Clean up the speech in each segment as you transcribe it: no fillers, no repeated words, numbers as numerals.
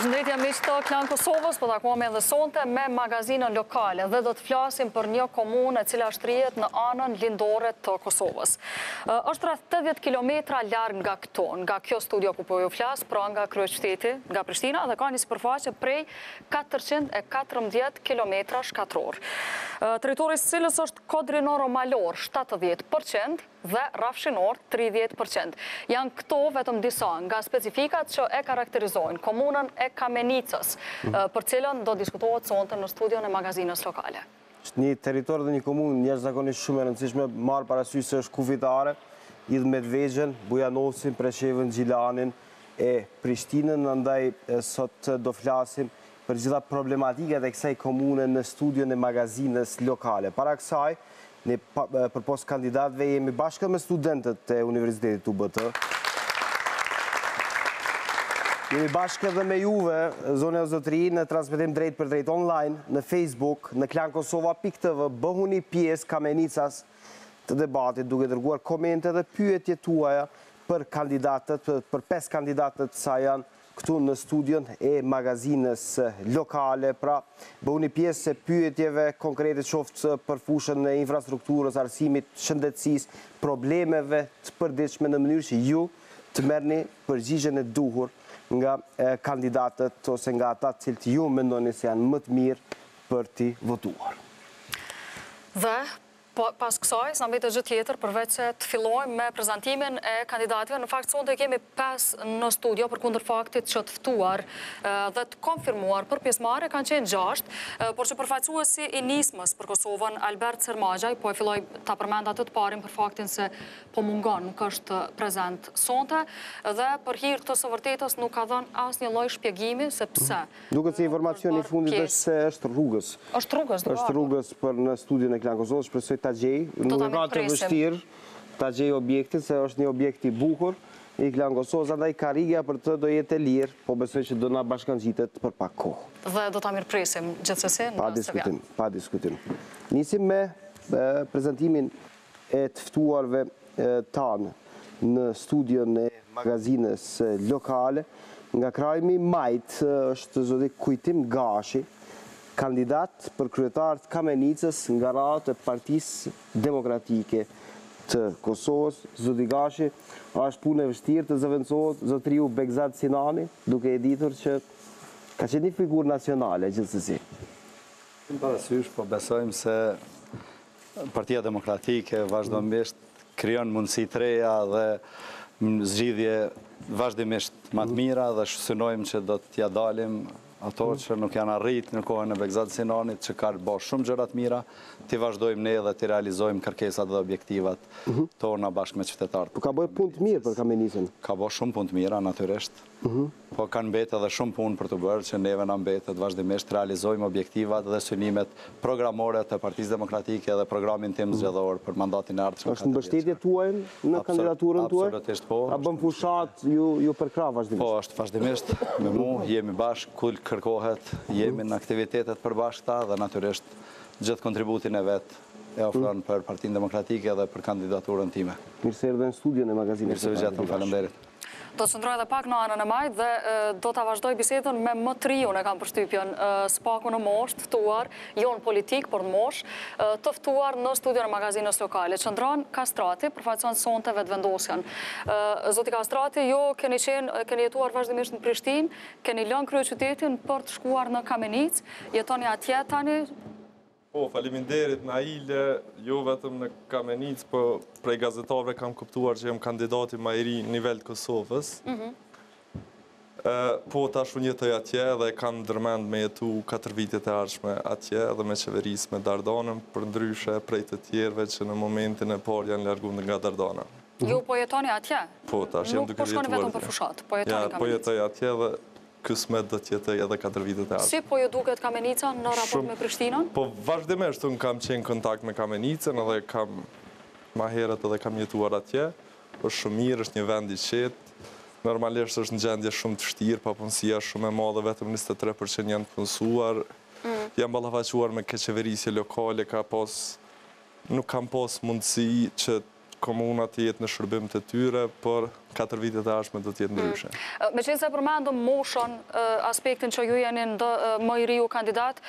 Përshëndetje miq të Klan Kosovës, po takuam edhe sonte me magazinën lokale dhe do të flasim për një komunë e cila shtrihet në anën lindore të Kosovës. Është rreth 80 kilometra larg nga këto, nga kjo studio ku po ju flas, pra nga kryeqyteti, nga Prishtina, dhe ka një sipërfaqe prej 414 kilometra shkatror. Territori i cilës është kodrinoro-malor 70% dhe rafshinor 30%. Janë këto vetëm disa nga specifikat që e karakterizojnë komunën e Kamenicës, për cilën do diskutohet sonte në studion e magazinës lokale. Është një territor dhe një komunë jashtëzakonisht shumë e rëndësishme, marrë parasysh se është kufitare, lidh Medvexhen, Bujanosin, Preshevën, Gjilanin e Prishtinën, ndaj sot do flasim për gjitha problematikat e kësaj komune në studion e magazinës lokale. Para kësaj, ne përpos kandidatëve jemi bashkë me studentët e Universitetit UBT. Jemi bashkë edhe me juve, zone o zotëri, në transmetim drejt për drejt online, në Facebook, në KlanKosova.tv, bëhuni pjesë Kamenicas të debatit, duke dërguar komente dhe pyetje tuaja për kandidatët, për 5 kandidatët sa janë këtu në studion e magazinës lokale, pra bëhuni pjesë e pyetjeve konkrete qoftë për fushën e infrastrukturës, arsimit, shëndetësisë, problemeve të përditshme në mënyrë që ju të merrni përgjigjen e duhur nga kandidatët ose nga ata të cilët ju mendoni se janë më të mirë për t'i votuar. Dhe pas kësaj, sa mbetet gjë tjetër, përveç se të fillojmë me prezantimin e kandidatëve. Në fakt, sonte kemi 5 në studio, përkundër faktit që të ftuar dhe të konfirmuar për pjesëmarrje kanë qenë 6, por që përfaqësuesi i nismës për Kosovën, Albert Sermagjaj, po e filloj ta përmend atë të parin për faktin se po mungon, nuk është prezent sonte, dhe për hir të së vërtetës nuk ka dhënë asnjë lloj shpjegimi se pse. Duket se informacioni i fundit është se është rrugës. Është rrugës për në studion e KlanKosovës, shpresoj ta gjej, nuk e ka të vështirë ta gjej objektin, se është një objekt i bukur i KlanKosovës, andaj karrija për të do jetë e lirë, po besoj që do na bashkangjitet për pak kohë. Dhe do ta mirëpresim gjithsesi në diskutim, pa diskutim. Nisim me prezantimin e të ftuarve tanë në studion e magazinës lokale. Nga krajmi majt është zoti Kujtim Gashi, kandidat për kryetar të Kamenicës nga radhë e Partisë Demokratike të Kosovës. Zoti Gashi, është punë e vështirë të zëvendësohet zotriu Begzat Sinani, duke e ditur që ka qenë një figurë nacionale gjithsesi. Në parasysh, po besojmë se Partia Demokratike vazhdimisht krijon mundësi të reja dhe zgjidhje vazhdimisht më të mira dhe synojmë që do t'ja dalim ato që nuk janë arrit në kohën e Begzat Sinanit, që ka bërë shumë gjëra të mira, t'i vazhdojmë ne dhe t'i realizojmë kërkesat dhe objektivat tona bashkë me qytetarët. Po ka bërë punë të mirë për Kamenicën? Ka bërë shumë punë të mira, natyrisht. Po kanë mbetë edhe shumë punë për të bërë, që neve na mbetet vazhdimisht realizojmë objektivat dhe synimet programore të Partisë Demokratike dhe programin tim zgjedhor për mandatin e ardhshëm. Është mbështetje tuaj në kandidaturën tuaj? Absolutisht po. A bën fushat ju përkrah vazhdimisht? Po, është vazhdimisht me mua, jemi bashkë, kur kërkohet, jemi në aktivitetet përbashkëta dhe natyrisht gjithë kontributin e vet e ofron për Partinë Demokratike dhe për kandidaturën time. Mirë se erdhe në studion e magazinës. Mirë se vjen, faleminderit. Do të qëndroj edhe pak në anën e majt dhe do të vazhdoj bisedën me më triun e kam përshtypjen, spaku në mosh, të ftuar, jo në politik, por në mosh, të ftuar në studion e magazinës lokale. Qëndron Kastrati, përfaqëson sonte vetëvendosjen. Zoti Kastrati, jo keni jetuar vazhdimisht në Prishtinë, keni lënë kryeqytetin për të shkuar në Kamenicë, jetoni atje tani. Po, faleminderit Naile, jo vetëm në Kamenicë, po prej gazetarëve kam kuptuar që jam kandidati më i ri në nivel të Kosovës. Po, tash unë jetoj atje dhe kam ndërmend me jetu 4 vitet e ardhshme atje dhe me qeverisë me Dardanën, për ndryshe prej të tjerëve që në momentin e parë janë larguar nga Dardana. Ju po jetoni atje? Po, tash jam duke jetuar. Nuk po shkoni vetëm për fushat, po jetoni Kamenicë? Po jetoj atje dhe kësmet do t'jetoj edhe 4 vitet e ardhshme. Si po ju duket Kamenica në raport me Prishtinën? Po vazhdimisht unë kam qenë kontakt me Kamenicën edhe kam ma herët edhe kam jetuar atje. Është shumë mirë, është një vend i qetë. Normalisht është në gjendje shumë të vështirë, papunësia shumë e madhe, vetëm 23% janë të punësuar. Jam ballafaqur me qeverisje lokale, nuk kam pas mundësi që komunat të jetë në shërbim të tyre, por 4 vitet e ardhshme do të jetë ndryshe. Me qenë se përmendëm moshën, aspektin që ju jeni më i riu kandidat,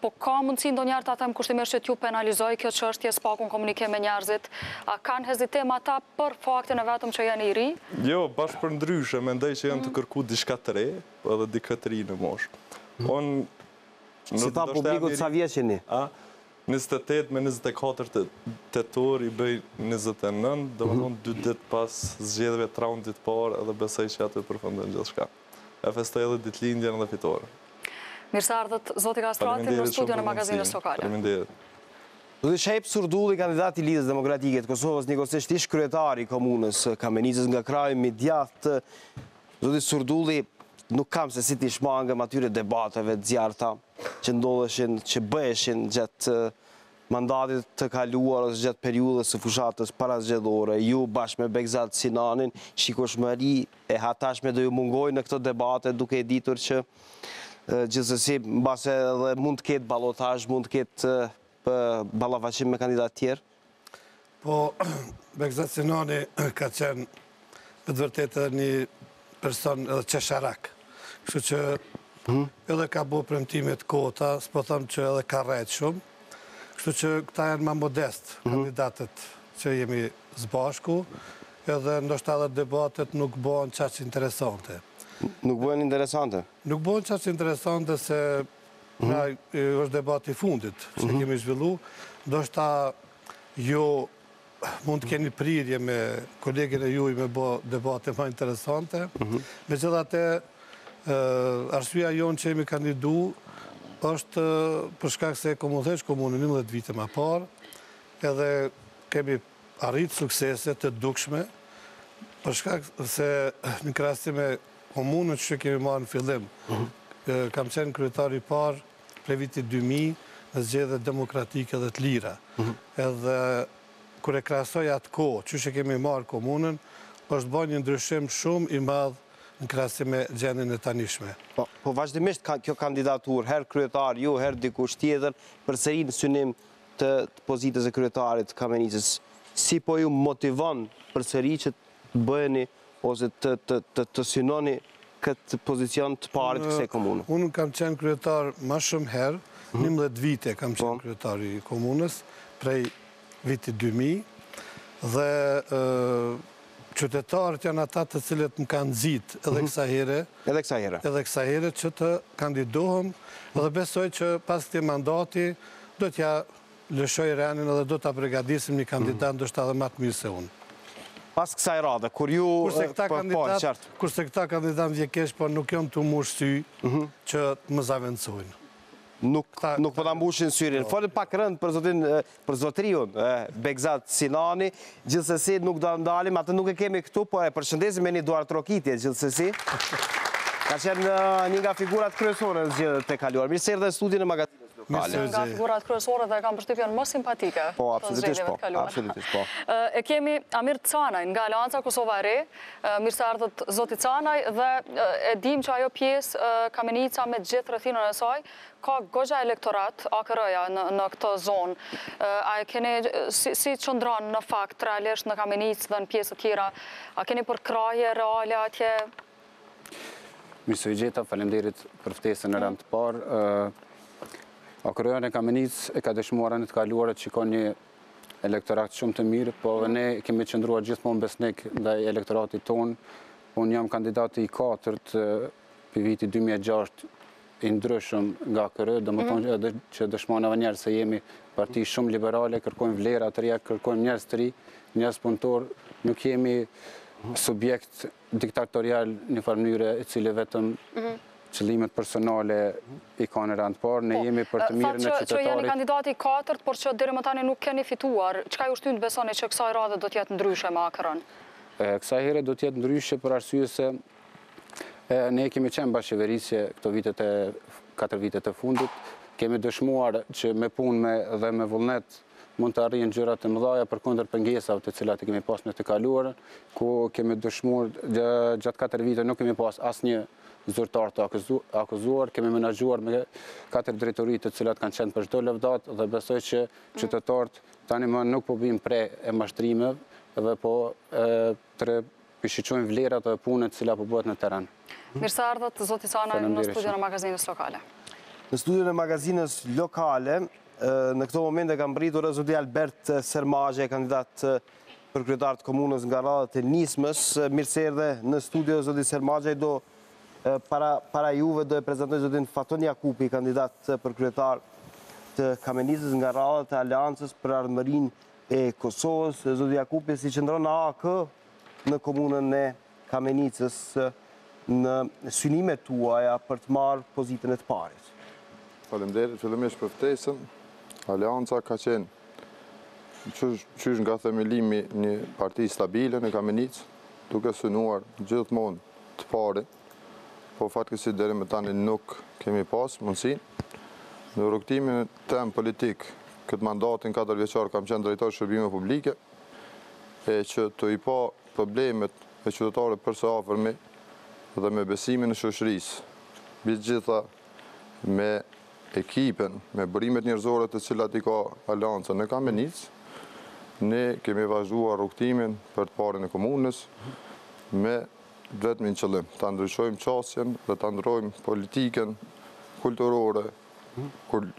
po ka mundësi ndonjëherë ta them kushtimisht që t'ju penalizoj kjo çështje s'pakun komunikim me njerëzit, a kanë hezitim ata për faktin e vetëm që janë i ri? Jo, bashkë për ndryshe, mendoj që janë të kërku diçka të re, edhe dikë të ri në moshë. Si ta publikut sa vjeç jeni? 28 me 24 tetor i bëj 29, do më thonë 2 ditë pas zgjedhjeve të raundit parë edhe besoj që aty përfundon gjithçka. E festoj edhe ditëlindjen dhe fitore. Mirë se ardhët zoti Kastrati në studion e magazinës Lokale. Faleminderit. Zoti Shajp Surdulli, kandidat i Lidhës Demokratike të Kosovës, njëkohësisht ish kryetari i komunës Kamenicës nga kraji midjat. Zoti Surdulli, nuk kam se si t'i shmangëm atyre debateve të zjarta që ndodheshin, që bëheshin gjatë mandatit të kaluar ose gjatë periudhës së fushatës parazgjedhore. Ju bashkë me Begzat Sinanin, shikoshmëri e hatashme do ju mungojnë në këto debate, duke e ditur që gjithsesi mbase edhe mund të ketë ballotazh, mund të ketë ballafaqim me kandidatë tjerë? Po, Begzat Sinani ka qenë me të vërtetë një person edhe qesharak. Kështu që edhe ka bo premtimet kota, s'po thëmë që edhe ka rejtë shumë. Kështu që këta janë ma modest, kandidatët që jemi zbashku, edhe ndoshta edhe debatet nuk bojnë qaq interesante. Nuk bojnë interesante? Nuk bojnë qaq interesante se është debati fundit që kemi zhvillu. Ndoshta jo mund të keni prirje me kolegin e juj me bo debate ma interesante. Megjithatë, arsyeja jonë që jemi kandidu është për shkak se komunitesh komunën 11 vite më parë, edhe kemi arritë suksese të dukshme, për shkak se në krahasim me komunën që kemi marrë në fillim. Kam qenë kryetari i parë prej vitit 2000 në zgjedhjet demokratike dhe të lira. Edhe kur e krahasoj atë kohë që kemi marrë komunën, është bërë një ndryshim shumë i madh në krahasim me gjendjen e tanishme. Po vazhdimisht kjo kandidaturë, herë kryetar ju, herë dikush tjetër, përsëri në synim të pozitës e kryetarit të Kamenicës. Si po ju motivon përsëri që të bëheni ose të synoni këtë pozicion të parit kësaj komune? Unë kam qenë kryetar më shumë herë, 11 vite kam qenë kryetari i komunës, prej vitit 2000, dhe qytetarët janë ata të cilët më kanë nxit edhe kësaj here që të kandidohem, dhe besoj që pas këtij mandati do t'ja lëshoj renin edhe do t'a përgatisim një kandidat ndoshta edhe më të mirë se unë. Pas kësaj radhe, kur ju... Kurse këta kandidat vjekesh, por nuk janë të mush sy që të më zavendsojnë. Nuk po ta mbushin syrin. Folet pak rënd për zotriun, Begzat Sinani, gjithsesi nuk do ndalim, atë nuk e kemi këtu, po e përshëndesim me një duar trokitje gjithsesi. Ka qenë një nga figurat kryesore në zgjedhjet e kaluara. Mirë se erdhe në studion e magazinës Lokale. Nga figurat kryesore dhe kam përshtypjen më simpatike. Po, absolutisht po. E kemi Amir Canaj nga Alianca Kosova e Re. Mirë se ardhët zoti Canaj dhe e dim që ajo pjesë Kamenica me gjithë rrethinën e saj ka goxha elektorat AKR-ja në këtë zonë. A keni si qëndron në fakt realisht në Kamenicë dhe në pjesë të tjera? A keni përkrahje reale atje? Mirë se u gjeta, faleminderit për ftesën në rand të parë. AKR-ja në Kamenicë e ka dëshmuar anët kaluara që ka një elektorat shumë të mirë, po ne kemi qëndruar gjithmonë besnik ndaj elektoratit tonë. Unë jam kandidati i 4 për viti 2006 i ndryshëm nga AKR, dhe më tonë edhe që dëshmojnë edhe njerë se jemi parti shumë liberale, kërkojmë vlera të reja, kërkojmë njerëz të ri, njerëz punëtor, nuk jemi subjekt diktatorial një farë mënyre e cili vetëm qëllimet personale i ka në rand parë, ne jemi për të mirën e qytetarit. Që jeni kandidati i 4, por që deri më tani nuk keni fituar, çka ju shtyn të besoni që kësaj radhe do të jetë ndryshe me AKR-n? Kësaj here do të jetë ndryshe për arsye se ne kemi qenë bashkëqeverisje këto 4 vitet e fundit, kemi dëshmuar që me punë dhe me vullnet mund të arrijnë gjërat të mëdha përkundër pengesave të cilat i kemi pas në të kaluarën, ku kemi dëshmuar gjatë 4 vite nuk kemi pas asnjë zyrtar të akuzuar, kemi menaxhuar me 4 drejtori të cilat kanë qenë për çdo lëvdat dhe besoj që qytetarët tani më nuk po bëjmë pre e mashtrimeve dhe po pishiqojnë vlerat dhe punët cila po bëhet në terren. Mirë se ardhët, zoti Sana, në studion e magazinës lokale. Në studion e magazinës lokale, në këto momente kam mbritur zoti Albert Sermazhe, kandidat për kryetar të komunës nga radhët e Nismës. Mirë se erdhe në studio, zoti Sermazhe. Para juve do e prezentoj zotin Faton Jakupi, kandidat për kryetar të Kamenicës nga radhët e Aleancës për Ardhmërinë e Kosovës. Zoti Jakupi, si qëndron në AK në komunën e Kamenicës në synimet tuaja për të marrë pozitën e të parit? Faleminderit, fillimisht për ftesën. Aleanca ka qenë qysh nga themelimi një parti stabile në Kamenicë, duke synuar gjithmonë të pari, po fatkeqësisht deri më tani nuk kemi pas mundësinë. Në rrugtimin tem politik, këtë mandatin 4 vjeçar kam qenë drejtor shërbime publike, e që të i pa problemet e qytetarëve përse afërmi dhe me besimin në shoqërisë, mbi gjitha me ekipen, me bërimet njerëzore të cilat i ka Aleanca në Kamenicë, ne kemi vazhduar rrugtimin për të parin e komunës me vetëm një qëllim, ta ndryshojmë qasjen dhe ta ndrojmë politikën kulturore,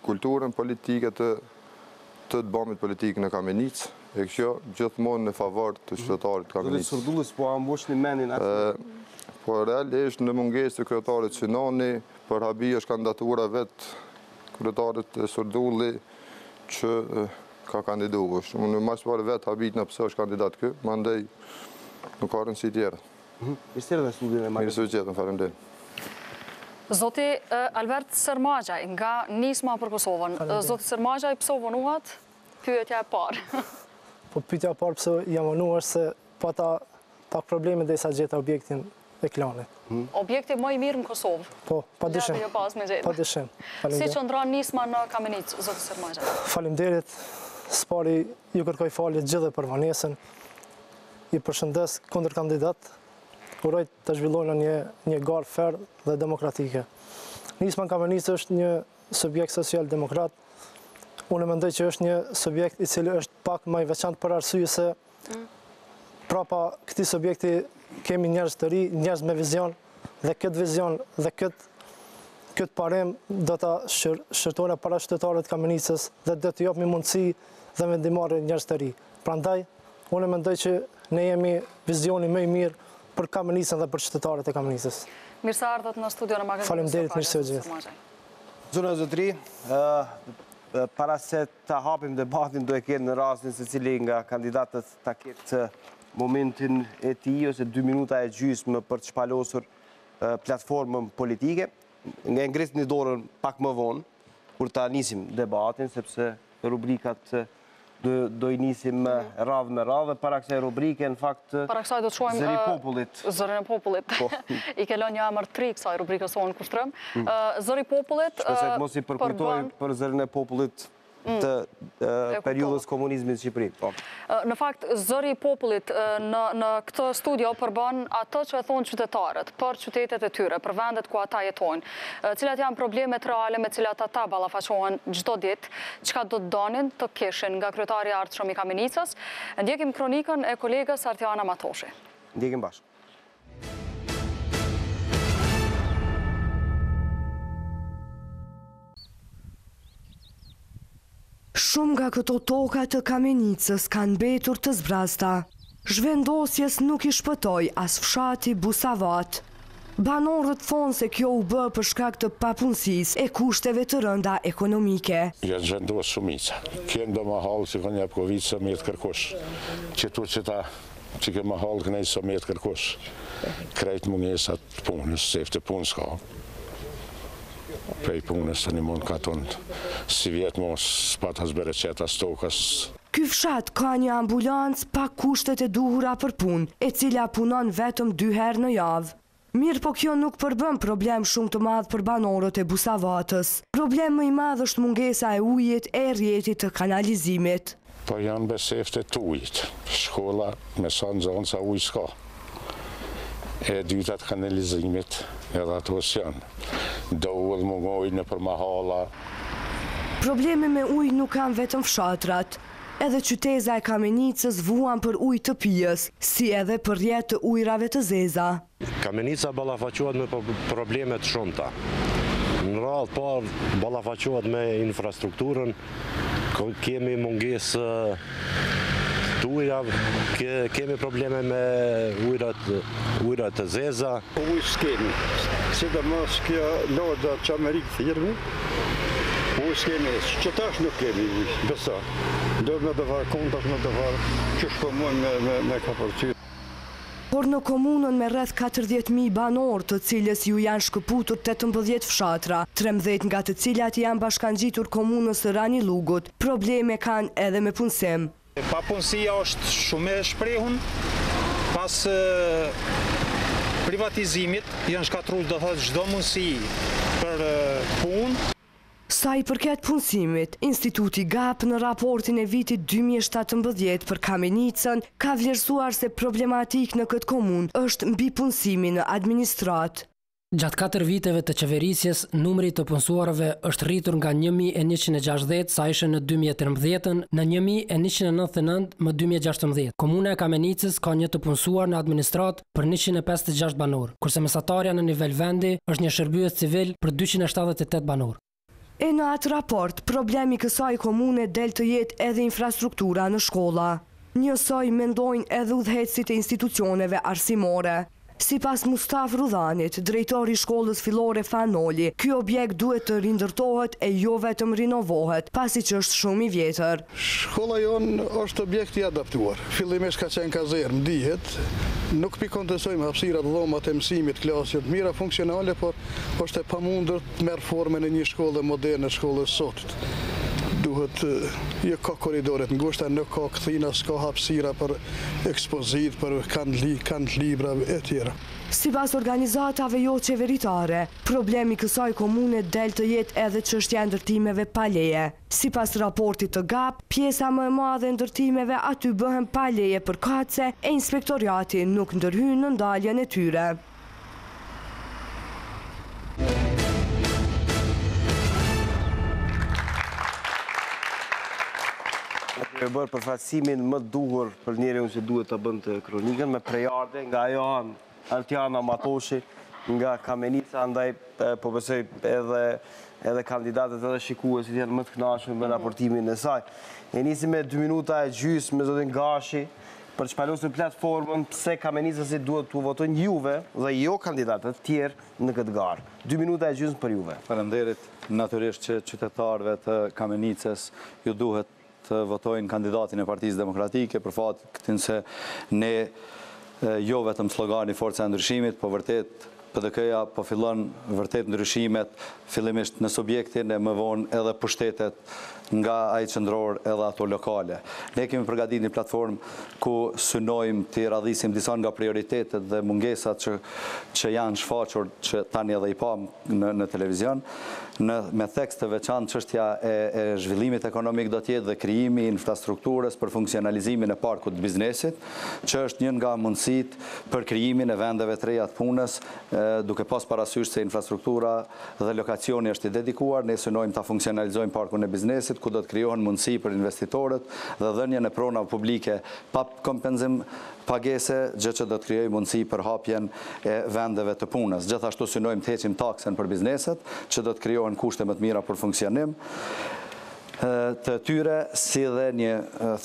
kulturën politike të bëmit politikë në Kamenicë, e kjo gjithmonë në favor të qytetarit të Kamenicës. Zoti Surdullës, po ambush një menin atë? Po realisht në mungesë të kryetarit Synoni, për habi është kandidatura vetë kryetarit Surdulli që ka kandiduar. Unë mas pare vetë habit në pëse është kandidat kë, ma ndej nuk ka rëndësi tjera. Mirë se erdhe në studion e magazinës. Mirë se u gjetën, faleminderit. Zoti Albert Sermazhe nga Nisma për Kosovën. Zoti Sermazhe, pse u vonuat? Pyetja e parë. Po pyetja e parë pse jam vonuar se pata pak probleme derisa gjeta objektin e klanit. Objekti më i mirë në Kosovë. Po, padyshim. Padyshim. Si qëndron Nisma në Kamenicë, zoti Sermazhe? Faleminderit. Spari ju kërkoj falje gjithë për vonesën. I përshëndes kundër kandidat. Uroj të zhvillojnë një garë fair dhe demokratike. Nisma në Kamenicë është një subjekt social-demokrat. Unë mendoj që është një subjekt i cili është pak më i veçantë për arsye se prapa këtij subjekti kemi njerëz të ri, njerëz me vizion, dhe këtë vizion dhe këtë parim do ta shërtojnë para qytetarëve të Kamenicës dhe do t'i japim mundësi dhe vendimarrje njerëz të ri. Prandaj, unë mendoj që ne jemi vizioni më i mirë për Kamenicën dhe për qytetarët e Kamenicës. Mirë se ardhët në studion e magazinës. Faleminderit, mirë se u gjithë. Zonë e zotëri, para se të hapim debatin, do e kenë në rastin se cili nga kandidatët ta ketë momentin e tij ose 2 minuta e gjysmë për të shpalosur platformën politike. Nga ngrisni një dorën pak më vonë, kur ta nisim debatin, sepse rubrikat do i nisim radhë me radhë, para kësaj rubrike, në fakt, Zëri i Popullit. Zërin e Popullit. I ke lënë një emër 3 kësaj rubrikës sonë kushtrëm. Zëri i Popullit shpresoj të mos i përkujtoj për Zërin e Popullit të periudhës komunizmit në Shqipëri. Në fakt, Zëri i Popullit në këtë studio përbën ato që e thonë qytetarët për qytetet e tyre, për vendet ku ata jetojnë, cilat janë problemet reale me cilat ata ballafaqohen çdo ditë, çka do të donin të kishin nga kryetari i ardhshëm i Kamenicës. Ndjekim kronikën e kolegës Artiana Matoshi. Ndjekim bashkë. Shumë nga këto toka të Kamenicës kanë mbetur të zbrazta. Zhvendosjes nuk i shpëtoi as fshati Busavat. Banorët thonë se kjo u bë për shkak të papunësisë e kushteve të rënda ekonomike. Janë zhvendosur shumica. Kënë do mahallë që kanë jap Covid së me të kërkosh. Qëtu që ta që ke mahallë kënej së me të kërkosh. Krejt mungesat të punës, se të punës ka. Prej punës të një mund ka tonë, si vjetë mos s'patas bereqetas tokas. Ky fshat ka një ambulancë pa kushtet e duhura për punë, e cila punon vetëm 2 herë në javë. Mirë po kjo nuk përbën problem shumë të madh për banorët e Busavatës. Problem më i madh është mungesa e ujit e rrjetit të kanalizimit. Po janë besefte të ujit. Shkolla me sa zonë sa ujë s'ka. E dytat kanalizimit edhe ato s'janë. Do ullë më ngojnë në për mahala. Probleme me ujë nuk kanë vetëm fshatrat. Edhe qyteza e Kamenicës vuan për ujë të pijës, si edhe për rjetë të ujrave të zeza. Kamenica ballafaqohet me probleme të shumta. Në radhë parë ballafaqohet me infrastrukturën, kemi mungesë të ujrave, kemi probleme me ujrat të zeza. Ujë s'kemi, sidomos kjo lodha që Amerikë firmi, ujë s'kemi, që tash nuk kemi ujë, besa. Do me të varë kontash me të varë, që shpëmojnë me kapërqyrë. Por në komunën me rreth 40.000 banor, të cilës ju janë shkëputur 18 fshatra, 13 nga të cilat janë bashkangjitur komunës së Ranilugut, probleme kanë edhe me punësim. Papunësia është shumë e shprehun, pas privatizimit janë shkatruar do thotë çdo mundësi për punë. Sa i përket punësimit, Instituti GAP në raportin e vitit 2017 për Kamenicën ka vlerësuar se problematik në këtë komunë është mbi punësimi në administrat. Gjatë 4 viteve të qeverisjes, numri të punësuarve është rritur nga 1.160 sa ishe në 2013 në 1.199 më 2016. Komuna e Kamenicës ka një të punësuar në administrat për 156 banor, kurse mesatarja në nivel vendi është një shërbyes civil për 278 banor. E në atë raport, problemi kësaj komune del të jetë edhe infrastruktura në shkolla. Njësoj mendojnë edhe udhëheqësit e institucioneve arsimore. Si pas Mustaf Rudhanit, drejtori shkollës fillore Fanoli, ky objekt duhet të rindërtohet e jo vetëm rinovohet, pasi që është shumë i vjetër. Shkolla jonë është objekt i adaptuar. Fillimisht ka qenë kazermë, dihet. Nuk kontestojmë hapësirat, dhomat e mësimit, klasjet mira funksionale, por është e pamundur të merr formën e një shkolle moderne, shkollës sotit. Duhet, jo ka koridoret ngushta, nuk ka kthina, s'ka hapësira për ekspozit, për kanë libra e tjera. Sipas organizatave jo qeveritare, problemi kësaj komune del të jetë edhe çështja e ndërtimeve pa leje. Sipas raportit të GAP, pjesa më e madhe e ndërtimeve aty bëhen pa leje përkatëse e inspektoriati nuk ndërhyn në ndaljen e tyre. E bërë përfaqësimin më duhur për njeriu që duhet të bënd të kronikën me prejarde nga ajo anë Artiana Matoshi nga Kamenica, andaj po besoj edhe kandidatët edhe shikuesit janë më të kënaqur me raportimin e saj. E nisim me 2 minuta e gjysmë me zotin Gashi për të shpalosur platformën pse Kamenicësit duhet të votojnë juve dhe jo kandidatët tjerë në këtë garë. 2 minuta e gjysmë për juve. Faleminderit, natyrisht që qytetarëve të Kamenicës ju duhet të votojnë kandidatin e Partisë Demokratike për faktin se ne jo vetëm slogani Forca e Ndryshimit, po vërtet PDK-ja po fillon vërtet ndryshimet fillimisht në subjektin e më vonë edhe pushtetet nga ai qendror edhe ato lokale. Ne kemi përgatitur një platformë ku synojmë të radhisim disa nga prioritetet dhe mungesat që janë shfaqur që tani edhe i pam në televizion. Me tekst të veçantë çështja e zhvillimit ekonomik do të jetë dhe krijimi i infrastrukturës për funksionalizimin e parkut të biznesit, që është një nga mundësitë për krijimin e vendeve të reja të punës, duke pas parasysh se infrastruktura dhe lokacioni është i dedikuar, ne synojmë ta funksionalizojmë parkun e biznesit, ku do të krijohen mundësi për investitorët dhe dhënien e pronave publike pa kompenzim pagese, gjë që do të krijojë mundësi për hapjen e vendeve të punës. Gjithashtu synojmë të heqim taksen për bizneset, që do të krijohen kushte më të mira për funksionim të tyre, si dhe një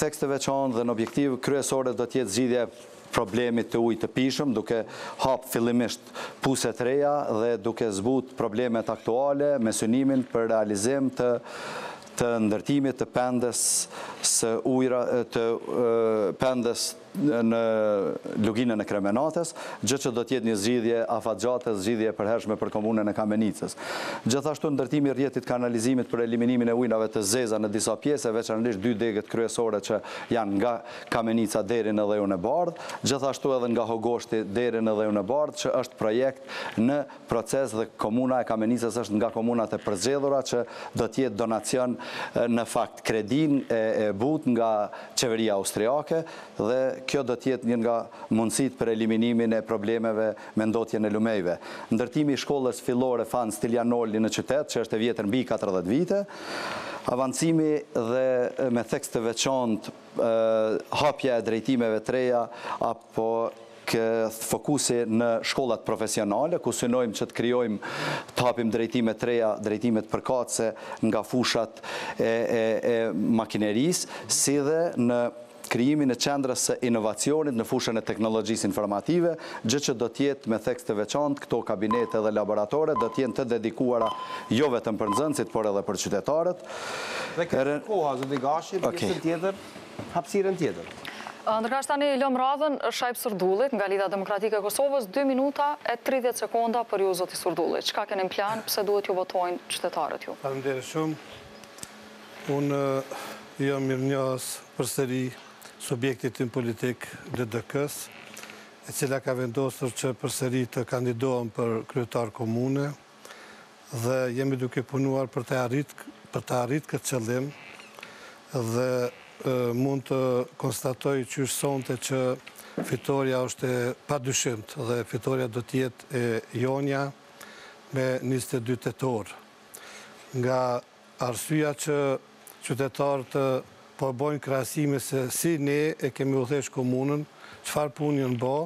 tekst të veçantë dhe në objektiv kryesore do të jetë zgjidhja problemit të ujit të pishëm, duke hap fillimisht puse të reja dhe duke zbut problemet aktuale me synimin për realizim të ndërtimit të pendes së ujra, të pendes në luginën e Kremenatës, gjë që do t'jetë një zgjidhje afatgjate, zgjidhje e përhershme për komunën e Kamenicës. Gjithashtu ndërtimi i rrjetit kanalizimit për eliminimin e ujnave të zeza në disa pjesë, veçanërisht 2 degët kryesore që janë nga Kamenica deri në Dhëun e Bardh, gjithashtu edhe nga Hogoshti deri në Dhëun e Bardh, që është projekt në proces dhe komuna e Kamenicës është nga komunat e përzgjedhura që do t'jetë donacion në fakt kredin e but nga qeveria austriake dhe kjo do t'jetë një nga mundësit për eliminimin e problemeve me ndotjen e lumejve. Ndërtimi i shkollës fillore Fan Stiljanoli në qytet, që është e vjetër mbi 40 vite, avancimi dhe me tekst të veçantë hapja e drejtimeve të reja apo fokusi në shkollat profesionale, ku synojmë që të krijojmë, të hapim drejtimet të reja, drejtimet përkatëse nga fushat e makinerisë, si dhe në krijimin e qendrës së inovacionit në fushën e teknologjisë informative, gjë që do t'jetë me tekst të veçantë, këto kabinete dhe laboratore do t'jenë të dedikuara jo vetëm për nxënësit, por edhe për qytetarët. Dhe këtë koha, zoti Gashi, pjesën tjetër, hapësirën tjetër. Ndërkaq tani lëm radhën Shajb Surdullit nga Lidha Demokratike e Kosovës, 2 minuta e 30 sekonda për ju, zoti Surdullit. Çka keni në plan, pse duhet ju votojnë qytetarët ju? Faleminderit shumë. Unë jam mirënjohës përsëri subjektit tim politik LDK-s, e cila ka vendosur që përsëri të kandidohem për kryetar komune dhe jemi duke punuar për të arrit këtë qëllim dhe mund të konstatoj që është sonte që fitoria është e padyshimët dhe fitoria do t'jetë e jonja me 22 tetor. Nga arsyeja që qytetarët po bojnë krahasime se si ne e kemi udhëheq komunën, çfarë punë janë bë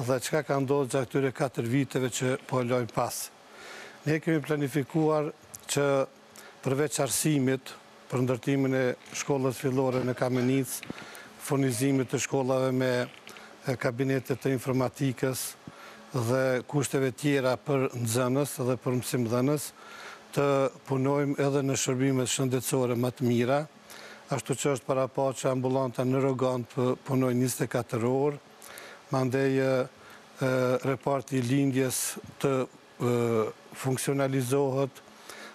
dhe çka ka ndodhur gjatë këtyre 4 viteve që po lojmë pas. Ne kemi planifikuar që përveç arsimit për ndërtimin e shkollës fillore në Kamenicë, furnizimit të shkollave me kabinetet të informatikës dhe kushteve tjera për nxënës dhe për mësimdhënës, të punojmë edhe në shërbimet shëndetësore më të mira, ashtu që është parapat që ambulanta në Rogan punojnë 24 orë, mandej reparti i lindjes të funksionalizohet,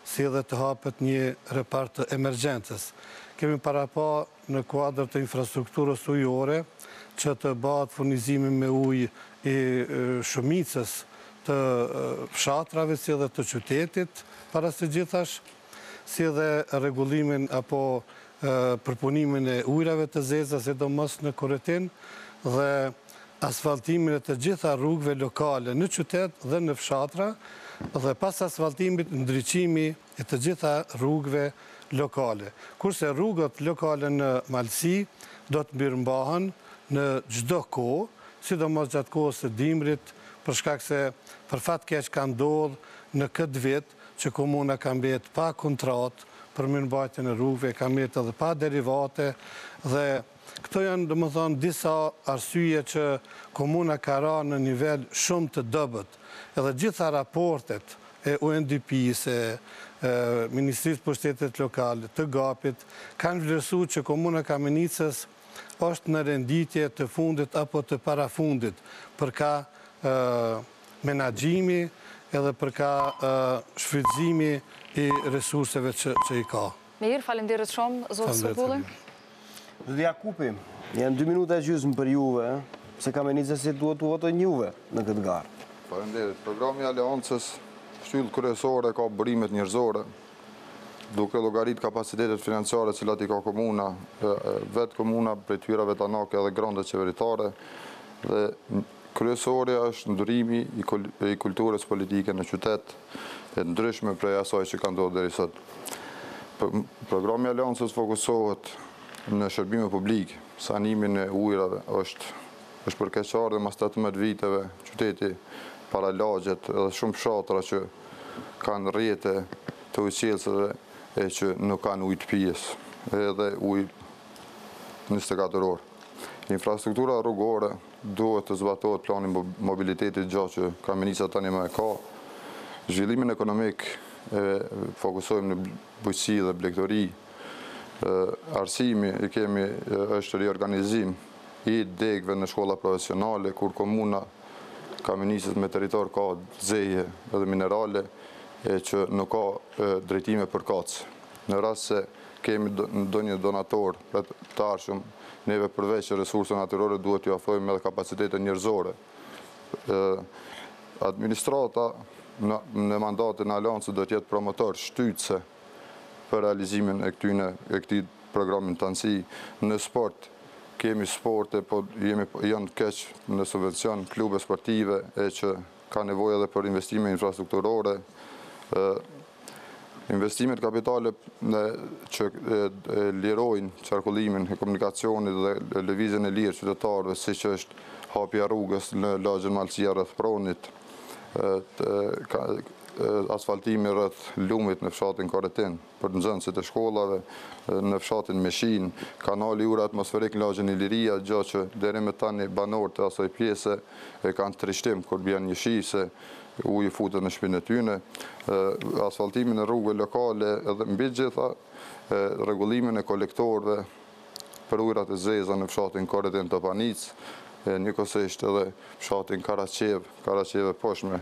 si edhe të hapet një repart të emergjencës. Kemi parapa në kuadrë të infrastrukturës ujore që të bëhet furnizimi me ujë i shumicës të fshatrave, si edhe të qytetit, para së gjithash, si edhe rregullimin apo përpunimin e ujrave të zeza, sidomos në Koretin, dhe asfaltimin e të gjitha rrugëve lokale në qytet dhe në fshatra, dhe pas asfaltimit ndriçimi e të gjitha rrugëve lokale. Kurse rrugët lokale në Malsi do të mirëmbahen në çdo kohë, sidomos gjatë kohës së dimrit, për shkak se për fat keq ka ndodhur në këtë vit që komuna ka mbetë pa kontratë për mirëmbajtjen e rrugëve, ka mbetë edhe pa derivate dhe këto janë domethënë disa arsye që komuna ka rënë në nivel shumë të dobët. Edhe gjitha raportet e UNDP-s, Ministrisë për Shtetet Lokale, të GAP-it, kanë vlerësuar që komuna Kamenicës është në renditje të fundit apo të parafundit përka menaxhimi edhe përka shfrytëzimi i resurseve që i ka. Mirë, faleminderit shumë, zoti Surdulli. Zoti Jakupi, janë 2 minuta e gjysmë për juve, se Kamenicës si duhet të votojnë juve në këtë garë. Faleminderit. Programi i Aleancës shtyllë kryesore ka burimet njerëzore, duke llogarit kapacitetet financiare cilat i ka komuna, vetë komuna prej tyrave tanake dhe grandet qeveritare, dhe kryesorja është ndryrimi i kulturës politike në qytet, e ndryshme prej asaj që ka ndodhur deri sot. Programi i Aleancës fokusohet në shërbime publike, sanimin e ujrave është për keqar dhe mas 18 viteve qyteti para lagjet edhe shumë fshatra që kanë rrjete të ujësjelësve e që nuk kanë ujë të pijes, edhe ujë 24 orë. Infrastruktura rrugore duhet të zbatohet plani mobilitetit gjatë që Kamenica tani më e ka. Zhvillimin ekonomik fokusojmë në bujqësi dhe blegtori. Arsimi është riorganizim i degëve në shkolla profesionale, kur komuna Kamenicës me territor ka zeje edhe minerale, që nuk ka drejtime për kacë. Në rast se kemi ndonjë donator të arshëm, neve përveç resurse natyrore duhet t'ju ofrojmë edhe kapacitete njerëzore. Administrata në mandatin e Aleancës do t'jetë promotor shtytse për realizimin e këtij programin të anësi. Në sport kemi sporte, po janë keq në subvencion klube sportive që ka nevojë edhe për investime infrastrukturore. Investimet kapitale që lirojnë qarkullimin e komunikacionit dhe lëvizjen e lirë qytetarëve, siç është hapja rrugës në lagjen Malësia rreth pronit, asfaltimi rreth lumit në fshatin Karetin për nxënësit e shkollave, në fshatin Meshin, kanali ure atmosferik në lagjen Iliria, gjë që deri më tani banorët e asaj pjese kanë trishtim kur bjen një shi se uji futet në shtëpinë e tyre, asfaltimin e rrugëve lokale edhe mbi gjitha rregullimin e kolektorëve për ujërat e zeza në fshatin Karetin të Panic, njëkohësisht edhe fshatin Karaqeve poshtme,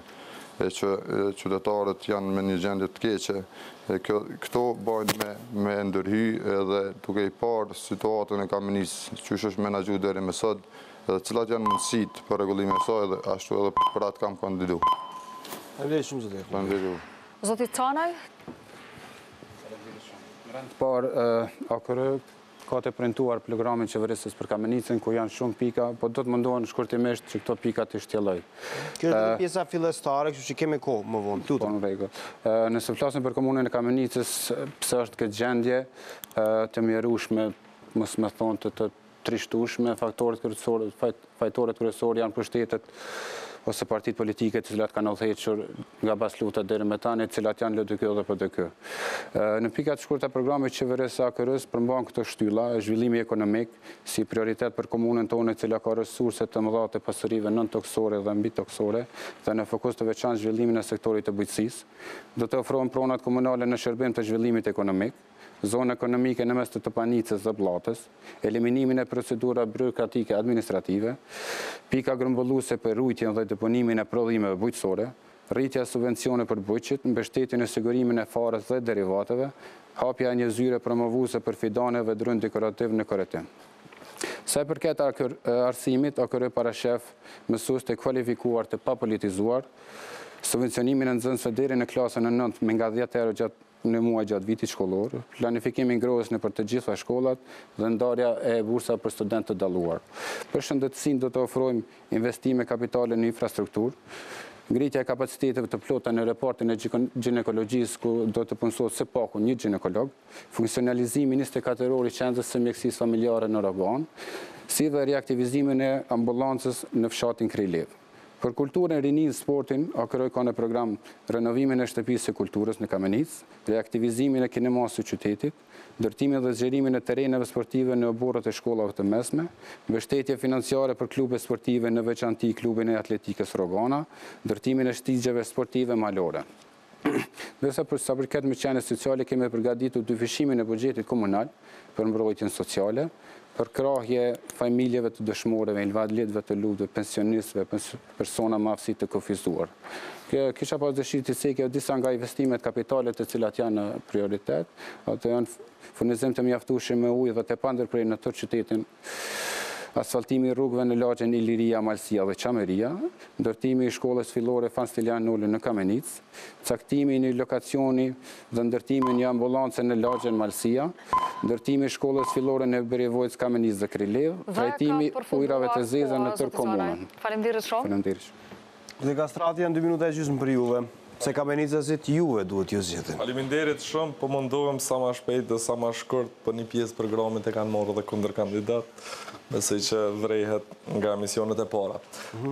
që qytetarët janë me një gjendje të keqe. Këto bajnë me ndërhy edhe duke i parë situatën e Kamenicës, që është menaxhu deri më sot, edhe cilat janë mundësitë për rregullimin e saj dhe ashtu edhe për atë kam kandidu. Faleminderit shumë zotë. Faleminderit. Zoti Canaj? Por AKR ka të premtuar programin qeverisës për Kamenicën, ku janë shumë pika, po do të mundohen shkurtimisht që këto pika të shtjelloj. Kjo është pjesa fillestare, kështu që kemi kohë më vonë. Po në rregull. Nëse flasim për komunën e Kamenicës, pse është këtë gjendje të mjerueshme, mos më thonë të trishtueshme, fajtorët kryesorë janë pushtetet ose partitë politike të cilat kanë udhëhequr nga basluta deri më tani, të cilat janë LDK dhe PDK. Në pikat shkurta programit qeverisë AKR-s përmban këto shtylla, zhvillimi ekonomik si prioritet për komunën tonë, e cila ka resurse të mëdha të pasurive nën-toksore dhe mbi-toksore, dhe në fokus të veçantë zhvillimin e sektorit të bujqësisë. Do të ofrohen pronat komunale në shërbim të zhvillimit ekonomik, zonë ekonomike në mes të Panicës dhe Bllatës, eliminimin e procedura birokratike administrative, pika grumbulluese për rujtjen dhe deponimin e prodhimeve bujqësore, rritja subvencione për bujqit, mbështetjen e sigurimin e farës dhe derivateve, hapja e një zyre promovuese për fidaneve drën dekorativ në Karetin. Sa i përket arsimit, AKR parashef mësues të kualifikuar të papolitizuar, subvencionimin e nxënësve deri në klasën e 9 me nga 10 euro në muaj gjatë vitit shkollor, planifikimin ngrohës në për të gjitha shkollat dhe ndarja e bursa për studentë të dalluar. Për shëndetësinë do të ofrojmë investime kapitale në infrastrukturë, ngritja e kapaciteteve të plota në repartin e ginekologjisë, ku do të punësohet së paku një ginekolog, funksionalizimi 24 orë i qendrës së mjekësisë familjare në Rogan, si dhe reaktivizimin e ambulancës në fshatin Kriliv. Për kulturën, rinin, sportin, AKR ka në program renovimin e shtëpisë së kulturës në Kamenicë, reaktivizimin e kinemasë së qytetit, ndërtimin dhe zgjerimin e terreneve sportive në oborrat e shkollave të mesme, mbështetje financiare për klube sportive, në veçanti klubin e atletikës Rogana, ndërtimin e shtigjeve sportive malore. Ndërsa për sa përket mbështetjes sociale, kemi përgatitur dyfishimin e buxhetit komunal për mbrojtjen sociale, për krahje familjeve të dëshmorëve, invalidëve të luftëve, pensionistëve, persona me aftësi të kufizuar. Kisha pas dëshirë të cekja disa nga investimet kapitale të cilat janë në prioritet, ato janë furnizim të mjaftueshëm me ujë dhe të pandërprer në tërë qytetin, asfaltimi i rrugëve në lagjen Iliria, Malësia dhe Qameria, ndërtimi i shkollës fillore Fanstilian Nulli në Kamenicë, caktimi i një lokacioni dhe ndërtimi i një ambulance në lagjen Malësia, ndërtimi i shkollës fillore në Berevojës, Kamenicë dhe Kriliv, trajtimi ujrave të zeza në tërë komunën. Faleminderit shumë. Faleminderit. Dhe Kastrati janë 2 minuta e gjysmë për juve. Se Kamenicësit juve duhet ju zgjedhin. Faleminderit shumë, po mundohem sa më shpejt dhe sa më shkurt, për një pjesë programit e kanë marrë dhe kundërkandidat, besoj që vrejhet nga emisionet e para.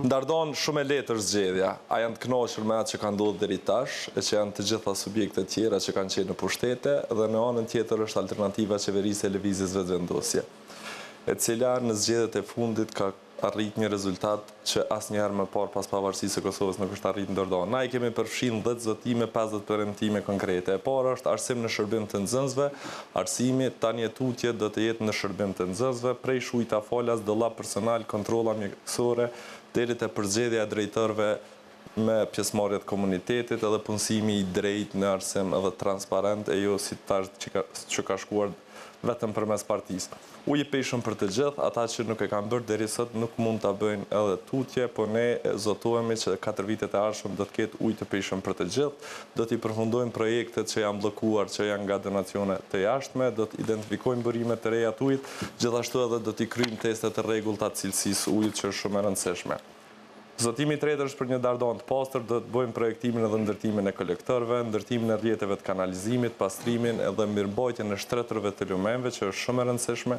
Ndardon shumë e letër zgjedhja, a janë të kënaqur me atë që ka ndodhur deri tash, e që janë të gjitha subjektet tjera që kanë qenë në pushtete, dhe në anën tjetër është alternativa qeverisë e lëvizjes vetëvendosje, e cila në zgjedhjet e fundit ka arrit një rezultat që asnjëherë më parë pas pavarësisë së Kosovës nuk është arrit ndërdo. Na I kemi përfshin 10 zotime, 50 premtime konkrete. E para është arsim në shërbim të nxënësve, arsimi tani tutje do të jetë në shërbim të nxënësve, prej shujta falas, dollap personal, kontrolla mjekësore, deri te përzgjedhja e drejtorëve me pjesëmarrje të komunitetit edhe punësimi I drejtë në arsim edhe transparent e jo si tash që ka shkuar vetëm përmes partisë. Ujë I peshëm për të gjithë, ata që nuk e kanë bërë deri sot nuk mund ta bëjnë edhe tutje, po ne zotohemi që 4 vitet e ardhshëm do të ketë ujë të peshëm për të gjithë, do t'i përfundojmë projektet që janë bllokuar, që janë nga donacione të jashtme, do të identifikojmë burimet të reja të ujit, gjithashtu edhe do t'i kryjmë testet të rregullta të cilësisë ujit që është shumë e rëndësishme. Zotimi I tretë është për një Dardon të pastër, do të bëjmë projektimin edhe ndërtimin e kolektorëve, ndërtimin e rrjeteve të kanalizimit, pastrimin edhe mirëmbajtjen e shtretërve të lumenve, që është shumë e rëndësishme,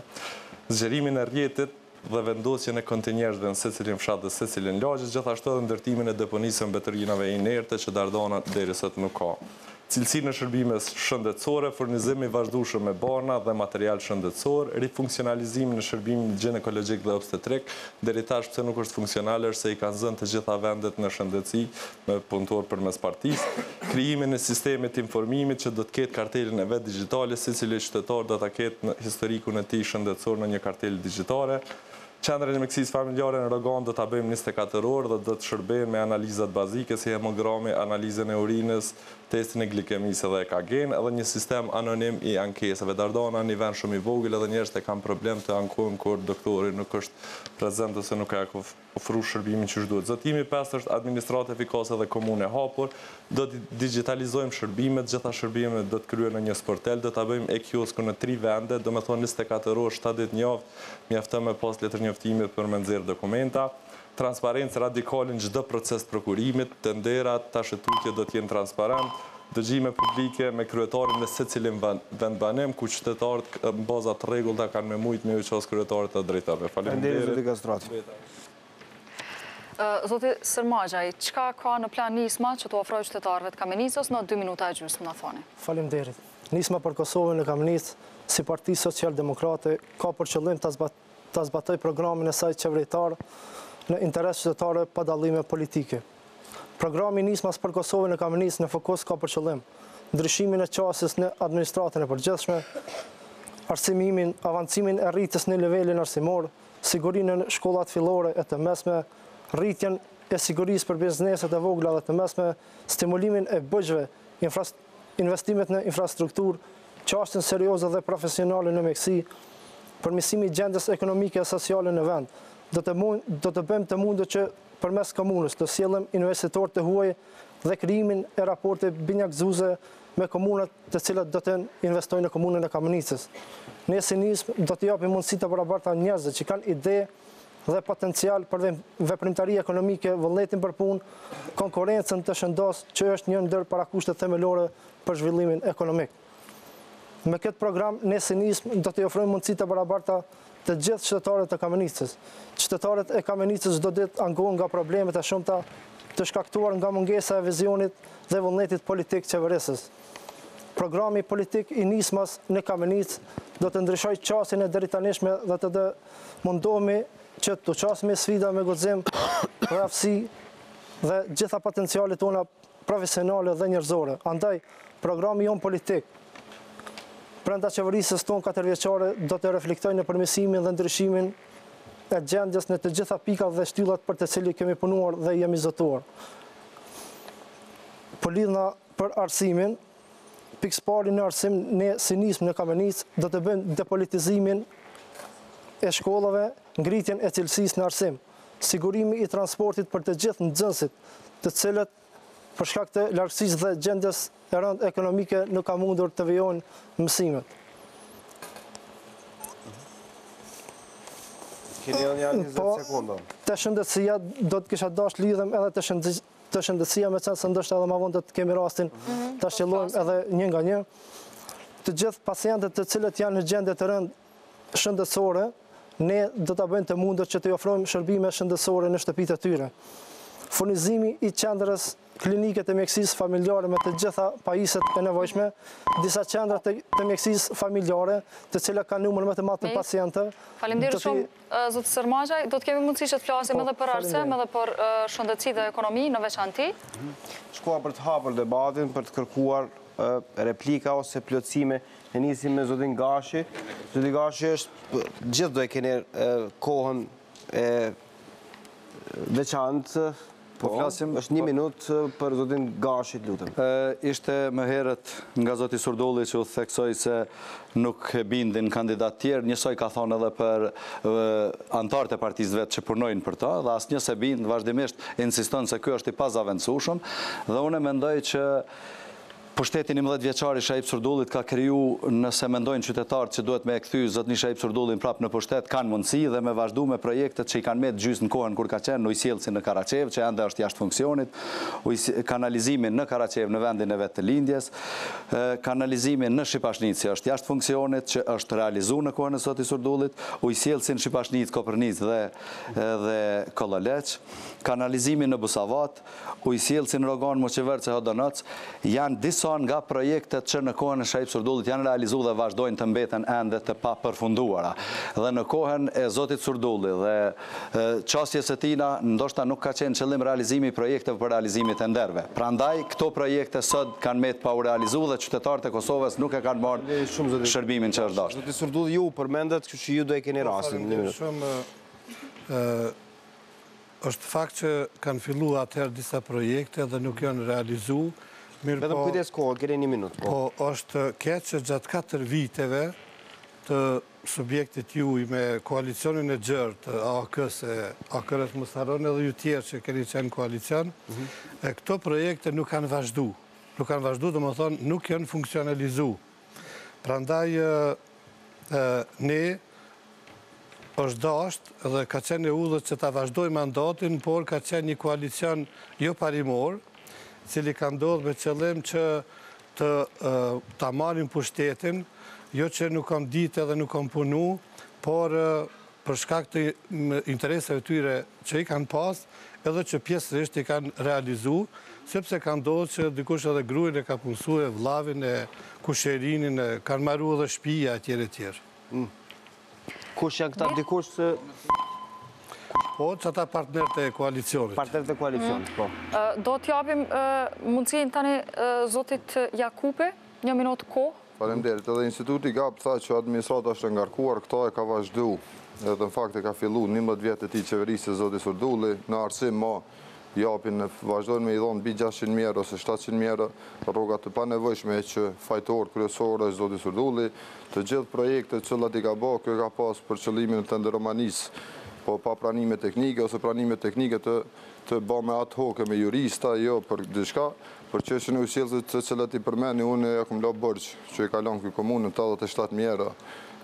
zgjerimin e rrjetit dhe vendosjen e kontinjerëve në secilin fshat dhe secilin lagje, gjithashtu edhe ndërtimin e deponisë mbetërinave inerte që Dardona deri sot nuk ka. Cilësinë e shërbimeve shëndetësore, furnizim I vazhdueshëm me barna dhe material shëndetësor, rifunksionalizimin e shërbimit ginekologjik dhe obstetrik, deri tash pse nuk është funksionale është se I kanë zënë të gjitha vendet në shëndetësi me punëtor përmes partisë, krijimin e sistemit të informimit që do të ketë kartelin e vet digjitale, secili qytetar do ta ketë në historikun e tij shëndetësor në një kartel digjitale. Qendrën e mjekësisë familjare në Rogan do ta bëjmë 24 orë dhe do të shërbejmë me analizat bazike si hemogrami, analizën e urinës, testin e glikemisë dhe EKG-n, edhe një sistem anonim I ankesave. Dardana në një vend shumë I vogël edhe njerëzit e kanë problem të ankojnë kur doktori nuk është prezent ose nuk ka ofruar shërbimin që duhet. Zotimi 5 është administratë efikase dhe komune hapur, do të digitalizojmë shërbimet, gjitha shërbimet do të kryen në një sportel, do ta bëjmë e-kiosku në 3 vende, domethënë 24 orë, 70 javë, mjafton me pas letër njoftimit për me nxjerr dokumenta. Transparencë radikale në çdo proces prokurimit, tenderat, tashëtutje do të jenë transparent, dëgjime publike me kryetarin në secilin vendbanim, ku qytetarët në baza të rregullta kanë me mujt me qos kryetarët e drejtorëve. Faleminderit. Zoti Sërmagjaj, çka ka në plan nisma që t'u ofrojë qytetarëve të Kamenicës në 2 minuta e gjysmë, na thoni? Faleminderit. Nisma për Kosovën në Kamenicë, si Parti Social-Demokrate, ka për qëllim ta zbatoj programin e saj qeveritar në interes qytetare pa dallime politike. Programi Nismas për Kosovën në Kamenicë në fokus ka për qëllim ndryshimin e qasjes në administratën e përgjithshme, arsimimin, avancimin e rritjes në nivelin arsimor, sigurinë në shkollat fillore e të mesme, rritjen e sigurisë për bizneset e vogla dhe të mesme, stimulimin e bëgjve, investimet në infrastrukturë, çështjen serioze dhe profesionale në mjekësi, përmirësimi I gjendjes ekonomike e sociale në vend. Do të bëjmë të mundur që përmes komunës të sjellëm investitorë të huaj dhe krijimin e raporte binjakëzuese me komunat të cilat do të investojnë në komunën e Kamenicës. Ne si nismë do të japim mundësi të barabarta njerëzve që kanë ide dhe potencial për veprimtari ekonomike, vullnetin për punë, konkurrencën të shëndos që është një ndër parakushtet themelore për zhvillimin ekonomik. Me këtë program, ne si nismë do të ofrojmë mundësi të barabarta të gjithë qytetarët e Kamenicës. Qytetarët e Kamenicës çdo ditë angohen nga problemet e shumta të shkaktuar nga mungesa e vizionit dhe vullnetit politik qeverisës. Programi politik I nismas në Kamenicë do të ndryshojë qasjen e deritanishme dhe të mundohemi që të qasemi sfida me guxim, rafsi dhe gjitha potencialet tona profesionale dhe njerëzore. Andaj, programi jon politik brenda qeverisës tonë 4 vjeçare do të reflektojë në përmirësimin dhe ndryshimin e gjendjes në të gjitha pikat dhe shtyllat për të cilit kemi punuar dhe jemi zotuar. Po lidhna për arsimin, pikëspari në arsim ne si nismë në Kamenicë do të bëjmë depolitizimin e shkollave, ngritjen e cilësisë në arsim, sigurimi I transportit për të gjithë nxënësit, të cilët për shkak të largësisë dhe gjendjes e rëndë ekonomike nuk ka mundur të vijojnë mësimet. Keni një 20 sekunda. Të shëndetësia do të kisha dash lidhem edhe të shëndetësia me qenë se ndoshta edhe më vonë do të kemi rastin ta shqillojmë edhe një nga një. Të gjithë pacientët të cilët janë në gjendje të rëndë shëndetësore, ne do ta bëjmë të mundur që të ofrojmë shërbime shëndetësore në shtëpitë e tyre. Furnizimi I qendrës kliniket e mjekësisë familjare me të gjitha pajiset e nevojshme, disa qendra të mjekësisë familjare, të cilat kanë numër më të madh të pacientë. Faleminderit shumë, zoti Sërmaxhaj. Do të kemi mundësi që të flasim edhe për arsye, edhe për shëndetësi dhe ekonomi në veçanti. Shkova për të hapur debatin, për të kërkuar replika ose plotësime. E nisim me zotin Gashi. Zoti Gashi është, gjithë do e keni kohën e veçantë. Po flasim, është 1 minutë për zotin Gashit, lutem. Ishte më herët nga zoti Surdulli që u theksoj se nuk bindin kandidat tjerë, njësoj ka thonë edhe për antarët e partisë vetë që punojnë për ta, dhe asnjë se bind vazhdimisht insiston se ky është i pazavendësueshëm, dhe unë mendoj që pushtetin 11 vjeçari Shahip Surdullit ka kriju, nëse mendojnë qytetarët që duhet me e kthy zotni Shahip Surdullin prapë në pushtet, kanë mundësi dhe me vazhdu me projektet që i kanë met gjysë në kohën kur ka qenë ujësjellësin në Karaçev, që ende është jashtë funksionit, kanalizimin në Karaçev në vendin e vetë të lindjes, kanalizimin në Shqipashnicë që është jashtë funksionit, që është realizu në kohën e zotit Surdullit, ujësjellësin Shqipashnicë, Koprnicë dhe Kolloleq, kanalizimin në Busavat, ujësjellësin Rogan, Moqeverce, Hodonoc, janë disa nga projektet që në kohën e Shahip Surdullit janë realizu dhe vazhdojnë të mbeten ende të pa përfunduara. Dhe në kohën e zotit Surdulli dhe qasjes e tina, ndoshta nuk ka qenë qëllim realizimi projekteve për realizimit e nderve. Prandaj, këto projekte sot kanë met pa u realizu dhe qytetarët e Kosovës nuk e kanë marrë shërbimin që është dashur. Zoti Surdulli ju përmendet, kështu që ju do e keni rastin. Është fakt që kanë fillu atëherë disa projekte dhe nuk janë realizu. Vetëm kujdes kohë, keni 1 minutë. Po, është keq që gjatë 4 viteve të subjektit juj me koalicionin e gjërë të AK-rës Musarone dhe ju tjerë që keni qenë koalicion, këto projekte nuk kanë vazhdu. Nuk kanë vazhdu, dhe më thonë, nuk janë funksionalizu. Prandaj, ne është dashtë dhe ka qenë e udhët që ta vazhdoj mandatin, por ka qenë një koalicion jo parimor, cili ka ndodhë me qëllim që ta marrin pushtetin, jo që nuk kam ditë edhe nuk kam punu, por për shkak të interesave tyre që i kanë pas, edhe që pjesërisht i kanë realizu, sepse ka ndodhë që dikush edhe gruin e ka punësu e vllavin e kusherinin, kanë marru edhe shtëpia etjere tjerë. Kush janë këta dikush se... Po, që ata partnerët e koalicionit. Partnerët e koalicionit, po. Do t'japim mundësin tani zotit Jakupi, 1 minutë kohë. Faleminderit, edhe instituti GAP tha që administrata është ngarkuar, këto e ka vazhdu, edhe në fakt e ka fillu 11 vjetë e ti qeverisë e zoti Surdulli, në arsim ma japin, vazhdojnë me i dhonë bi 600.000 euro ose 700.000 euro rrogat të panevojshme që fajtor kryesor është zoti Surdulli, të gjithë projekte që i ka bo, kjo ka pas për qëllimin e tenderomanisë, po pa pranime teknike ose pranime teknike të ba me ad hoc me jurista, jo për diçka, për çështjen e ujësjellësit të cilat i përmeni, unë e kam la borç që i kalon ky komunë 87.000 euro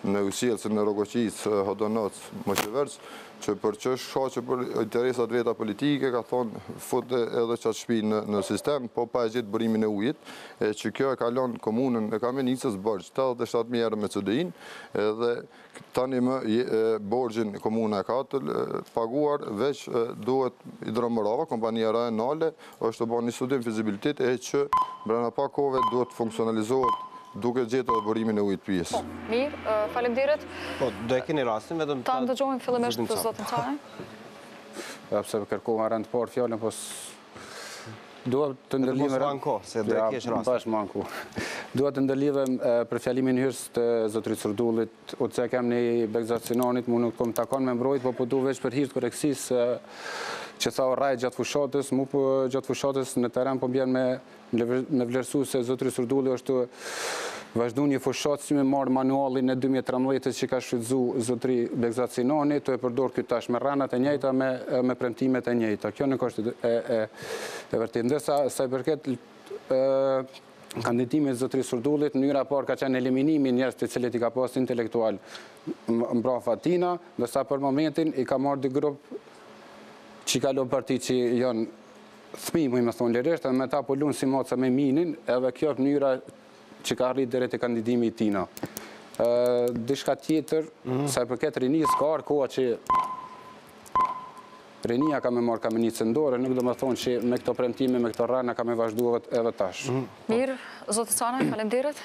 në ujësjellësin në Rogoqic, Hodonoc, Moqeverc, që për çështje shkaqe për interesat veta politike, ka thonë fute edhe qatë shtëpi në sistem, po pa e gjetë burimin e ujit, që kjo e kalon komunën e Kamenicës borç 87.000 euro me CDI-n, edhe tani më borgjin komuna e ka të paguar, veç duhet Hidromorava, kompania rajonale, është të bërë një studim fizibilitet e që brenda pak kohëve duhet funksionalizohet duke gjetë edhe burimin e ujit pjesë. Po, mirë, faleminderit. Po, do e keni rastin vetëm... Ta ndëgjojmë fillimisht të zotin Çaj. Pse kërkova rend të parë fjalën, po duhet të ndërlidhem se do e kesh rastin. Duhet të ndërlidhem për fjalimin hyrës të zotrit Surdullit, o të kem një Begzacinonit, mu nuk kom takon me mbrojt, po du veç për hirtë koreksis që tha o raj gjatë fushatës, mu po gjatë fushatës në teren po bjen me vlerësu se zotrit Surdulli është vazhdu një fushatë si me marë manualin e 2013 që ka shfrytzu zotri Begzacinoni, të e përdor këtë tash me ranat e njejta, me premtimet e njejta. Kjo nuk është e vërtet. Ndërsa, sa i përket kandidimit zotri Surdullit, në njëra par ka qenë eliminimi njerëz të cilët i ka pas intelektual mbrafa tina, ndërsa për momentin i ka marrë dy grup që i kalon parti që janë thmi, mu i me thonë lirisht, edhe me ta po lunë si maca me minin, edhe kjo është njëra që ka arrit deri te kandidimi i tina. Dishka tjetër, sa i përket rinisë, ka arë koha që Rinia ka me marrë Kamenicën në dorë, nuk do më thonë që me këto premtime, me këto rana ka me vazhduar edhe tash. Mirë, zotë Canaj, faleminderit.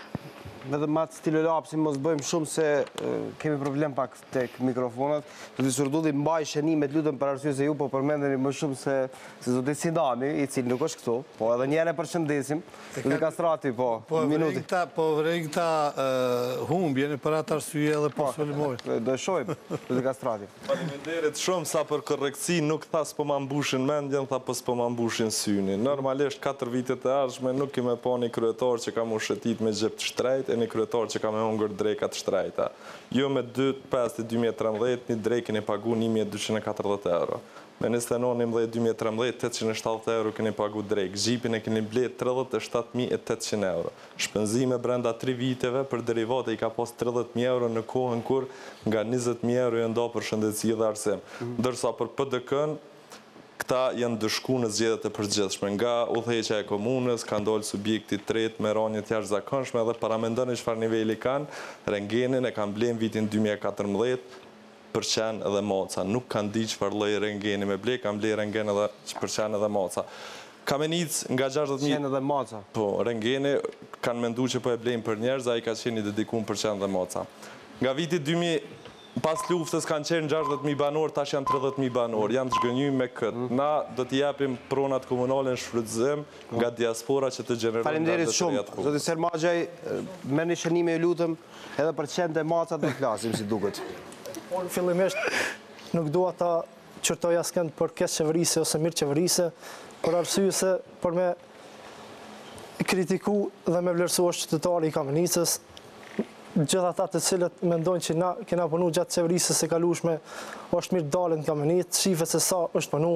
Edhe matë stilo lapsi, mos bëjmë shumë se kemi problem pak tek mikrofonat. Zoti Surdulli mbaj shënimet, lutem për arsye se ju po përmendeni më shumë se zoti Sidani, i cili nuk është këtu, po edhe njëherë e përshëndesim. Zoti Kastrati, po minuti. Po vërejnë këta humbjeni për atë arsye edhe po solimojnë. Do shojmë, zoti Kastrati. Faleminderit shumë sa për korrektësi, nuk tha s'po ma mbushin mendjen, tha po s'po ma mbushin synin. Normalisht 4 vitet e ardhshme nuk kime pa një kryetar që ka mu shëtit me gjep të shtrejt, një kryetar që ka me hongër drekat shtrejta. Jo me 2/5/2013, një drekin e pagu 1.240 euro. Me 29/11/2013, 870 euro keni pagu drejk. Gjipin e keni blet 37.800 euro. Shpenzime brenda 3 viteve për derivate i ka pos 30.000 euro në kohën kur nga 20.000 euro e nda për shëndetësi dhe arsim. Ndërsa për PDK-n, këta janë dëshku në zgjedhjet e përgjithshme. Nga udhëheqja e komunës, ka ndalë subjekti tret me ranje të jashtëzakonshme dhe paramendoni çfarë niveli kanë, rengenin e kanë blen vitin 2014 për qenë edhe moca. Nuk kanë di çfarë lloj rengeni me ble, kanë ble rengen edhe për qenë edhe moca. Kamenic nga 60.000... Qenë edhe moca. Po, rengeni kanë mendu që po e blejnë për njerëz, ai ka qenë i dedikuar për qenë edhe moca. Nga viti 2000 pas luftës kanë qenë 60.000 banor, tash janë 30.000 banor, janë të zhgënjur me këtë. Na do t'i japim pronat komunale në shfrytëzim nga diaspora që të gjenerojnë. Faleminderit shumë. Zoti Sermaxhaj, merrni shënime, ju lutem, edhe për qenë e macat do flasim si duket. Fillimisht nuk dua ta qërtoj askënd për keq qeverisje ose mirë qeverisje, për arsye se për me kritiku dhe me vlerësu është qytetari i Kamenicës, gjitha ata të cilët mendojnë që na kena punu gjatë qeverisës e kalueshme, është mirë dalën në Kamenicë, shifet se sa është punu,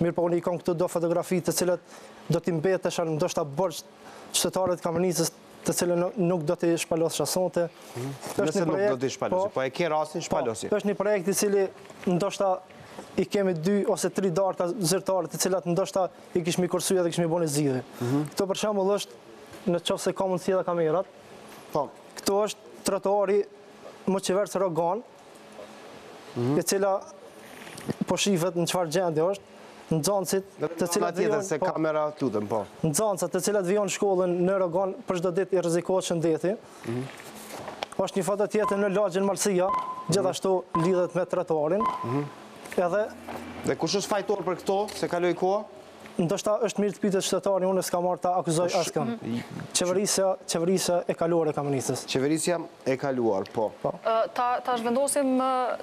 mirë po unë i kam këtu do fotografi të cilët do t'i mbeteshan ndoshta borxh qytetarët Kamenicës të cilën nuk do t'i shpalos shasonte. Nëse nuk do t'i shpalosi, po e ke rastin shpalosi. Është një projekt i cili ndoshta i kemi 2 ose 3 darka zyrtare të cilat ndoshta i kishmi kursuar dhe kishmi bënë zgjidhje. Këto për shembull është në qoftë se ka mundësi edhe kamerat. Këto është trotuari më qeverës Rogan, e cila po shifet në çfarë gjendje është, nxënësit të cilat vijnë se kamera lutem po. Nxënësat të cilat vijnë në shkollën në Rogan për çdo ditë i rrezikohet shëndeti. Është një foto tjetër në lagjin Malsia, gjithashtu lidhet me trotuarin. Dhe kush është fajtor për këto, se kaloi koha? Ndoshta është mirë të pyetet qytetari, unë s'kam marrë ta akuzoj askën. Qeverisja e kaluar e Kamenicës. Qeverisja e kaluar, po. Ta zhvendosim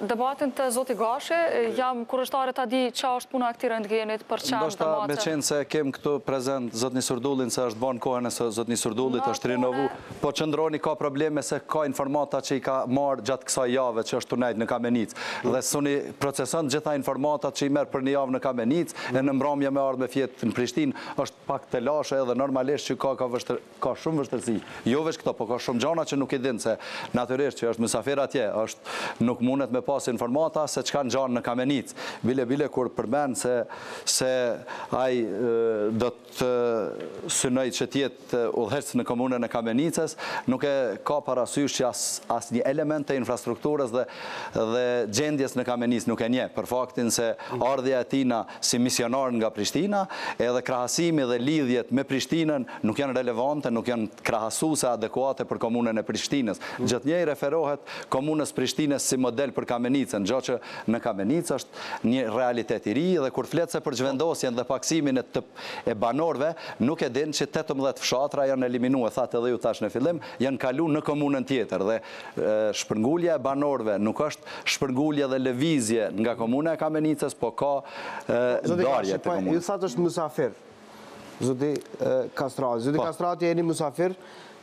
debatin të zoti Gashi, jam kurështare ta di qa është puna e këtij rentgenit për qenë të mace. Ndoshta me qenë se kem këtu prezent zotni Surdullin, se është banë kohën e zotni Surdullit, është rinovu, po qëndroni ka probleme se ka informata që i ka marrë gjatë kësaj jave që është tunajt në Kamenicë. Dhe suni proceson gjitha informatat që i merë për një javë në Kamenicë, e në mbrëmje me ardhme fjetë në Prishtinë, është pak të lashe edhe normalisht që ka shumë vështërsi. Jo veç këto, po ka shumë gjana që nuk i dinë, se natyrisht që është mysafir atje, nuk mundet me pas informata se çka në gjanë në Kamenicë. Bile kur përmen se ai do të synoj që tjetë udhëheqës në komunën e Kamenicës, nuk e ka parasysh që as një element të infrastrukturës dhe gjendjes në Kamenicë nuk e nje, për faktin se ardhja e tina si misionar nga Prishtina, edhe krahasimi dhe lidhjet me Prishtinën nuk janë relevante, nuk janë krahasuese adekuate për komunën e Prishtinës. Gjithnjë i referohet komunës Prishtinës si model për Kamenicën, gjë që në Kamenicë është një realitet i ri dhe kur flet se për zhvendosjen dhe paksimin e banorëve, nuk e din që 18 fshatra janë eliminuar, thatë edhe ju tash në fillim, janë kalu në komunën tjetër dhe shpërngulja e banorëve nuk është shpërngulje dhe lëvizje nga komuna e Kamenicës, po ka darje të komunës. Ju thatë është musafir, zoti Kastrati. Zoti Kastrati jeni musafir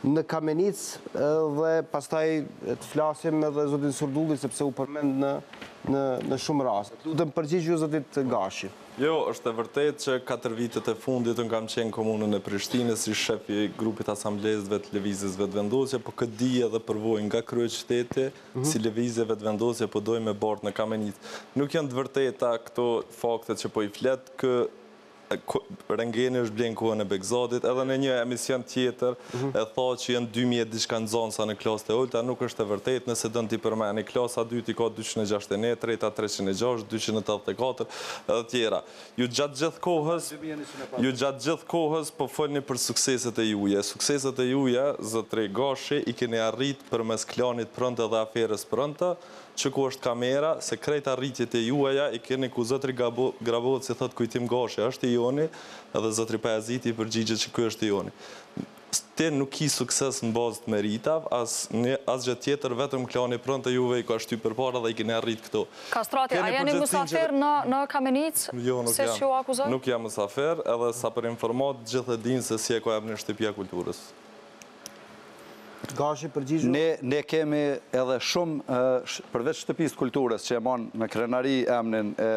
në Kamenicë dhe pastaj të flasim edhe zotin Surdulli sepse u përmend në shumë raste. Lutem përgjigju zotit Gashi. Jo, është e vërtet që 4 vitet e fundit unë kam qenë komunën e Prishtinës si shefi grupit asamblezëve të lëvizjeve të vendosje, po këtë di edhe përvojë nga kryeqyteti si lëvizjeve të vendosje po dojmë me bart në Kamenicë. Nuk janë të vërteta këto faktet që po i flet, Rengeni është blenë kohën e Begzadit, edhe në një emision tjetër e tha që janë 2000 diçka nxënësa në klasë të ulta, nuk është e vërtet, nëse dënë t'i përmeni. Klasa 2 i ka 261, treta 306, 284 edhe tjera. Ju gjatë gjithë kohës po folni për sukseset e juja. Sukseset e juja, zotëri Gashi, i keni arrit për mes klanit prënte dhe aferës prënte, që ku është kamera, se krejt arritjet e juaja i keni ku zotëri Grabovci thot Kujtim Gashi është i joni, edhe zotëri Pajaziti i përgjigjet që kuj është i joni. Te nuk ki sukses në bazë të meritav, as gjë tjetër, vetëm klani prënte juve i ka shty për para dhe i keni arrit këto. Kastrati, a jeni musafer në Kamenic? Jo, nuk jam musafer, edhe sa për informat, gjithë e dinë se si e ka ebë në Shtëpia Kulturës. Gashi përgjigju? Ne kemi edhe shumë, përveç Shtëpisë Kulturës, që e manë me krenari emnin e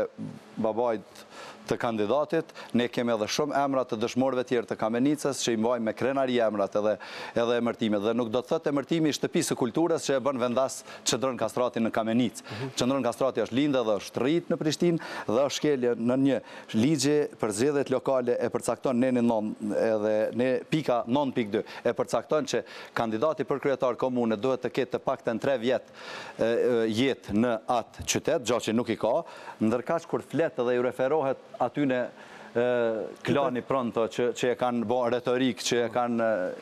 babajt të kandidatit, ne kemi edhe shumë emrat të dëshmorëve tjerë të Kamenicës që i mbajmë me krenari emrat edhe emërtime. Dhe nuk do të thëtë emërtimi i Shtëpisë Kulturës që e bën vendas Qendron Kastrati në Kamenicë. Qendron Kastrati është lindë dhe është rritë në Prishtinë dhe është shkelje në një ligje për zgjedhjet lokale e përcakton edhe pika 9.2 e përcakton që kandidati për kryetar komune duhet të ketë të paktën 3 vjet jetë në atë qytet, gjë që nuk i ka, ndërkaq kur flet dhe ju referohet aty në klani pronto që e kanë bo retorik, që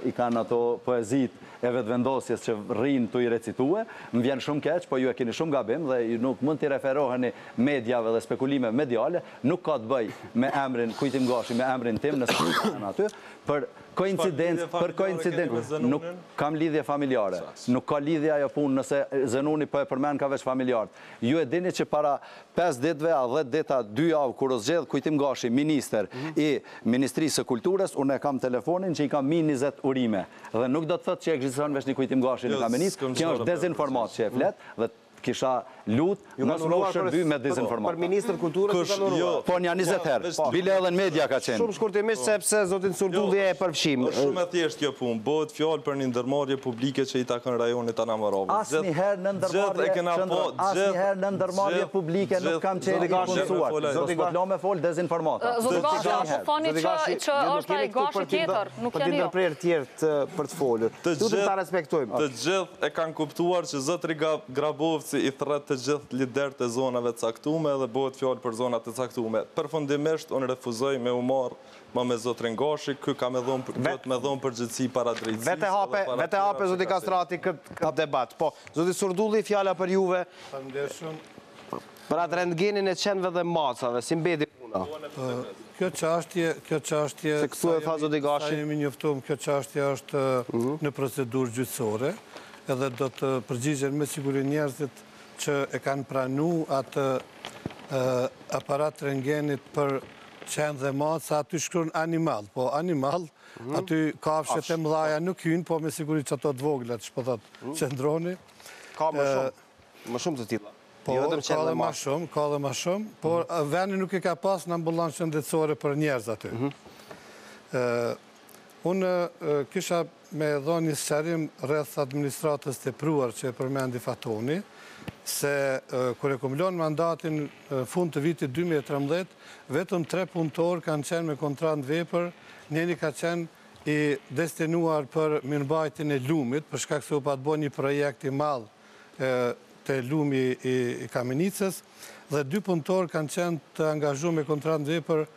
i kanë ato poezit e vetëvendosjes që rrinë të i recitue, më vjen shumë keq, po ju e keni shumë gabim dhe nuk mund t'i referoheni mediave dhe spekulime mediale, nuk ka të bëj me emrin Kujtim Gashi, me emrin tim nësë në aty, për koincidencë, nuk kam lidhje familjare, nuk ka lidhje ajo punë nëse Zenuni po e përmen ka veç familjarët. Ju e dini që para 5 ditve a 10 dita 2 javë kur o zgjedh Kujtim Gashi, minister i Ministrisë së Kulturës, unë e kam telefonin që i kam 20 urime. Dhe nuk do të thëtë që ekziston veç një Kujtim Gashi në Kamenicë, kjo është dezinformat që e flet, dhe kisha lutë nësë më shërby me dezinformat. Për Ministrë Kulturës të kanuruar? Po një 20 herë, bile edhe në media ka qenë. Shumë shkurtimisht sepse zotin Surdulli e përfshim. Shumë e thjesht kjo punë, bëhet fjallë për një ndërmarrje publike që i takon rajonit Anamarovë. Asnjëherë në ndërmarrje publike nuk kam qenë i punësuar. Zoti Gashi me fol dezinformata. Zoti Gashi, thoni që është ai Gashi tjetër, nuk janë jo. Për tjerë për të folur. Duhet ta respektojmë. Të gjithë e kanë kuptuar që zotri Grabovci i thret të gjithë liderët e zonave të caktume dhe bëhet fjallë për zonat të caktume. Përfundimisht, unë refuzoj me u marë me zotrin Gashi, kë ka me dhonë përgjithësi para drejtësisë. Vete hape, zoti Kastrati, këtë debat. Po, zoti Surdulli, fjalla për juve. Për atë rentgenin e qenve dhe macave, si mbedi puna. Kjo çështje, sa jemi njoftuar, kjo çështje është në procedurë gjyqësore, edhe do të përgjigjen me siguri njerëzit që e kanë pranu atë aparat rentgenit për qenë dhe maca, aty shkruan animal, po animal, aty kafshet e mëdhaja nuk hynë, po me siguri që ato të voglat, që po thotë qendroni. Ka më shumë të tilla. Po, ka dhe ma shumë, por veni nuk i ka pas në ambulancë shëndetësore për njerëz aty. Unë kisha me dhënë një sqarim rreth administratës të pruar që e përmendi Fatoni, se kër e kumulon mandatin fund të vitit 2013, vetëm 3 punëtor kanë qenë me kontratë vepër, njëri ka qenë i destinuar për mirëmbajtjen e lumit, për shkak se u pat bërë një projekt i madh të lumi i Kamenicës, dhe 2 punëtor kanë qenë të angazhuar me kontratë vepër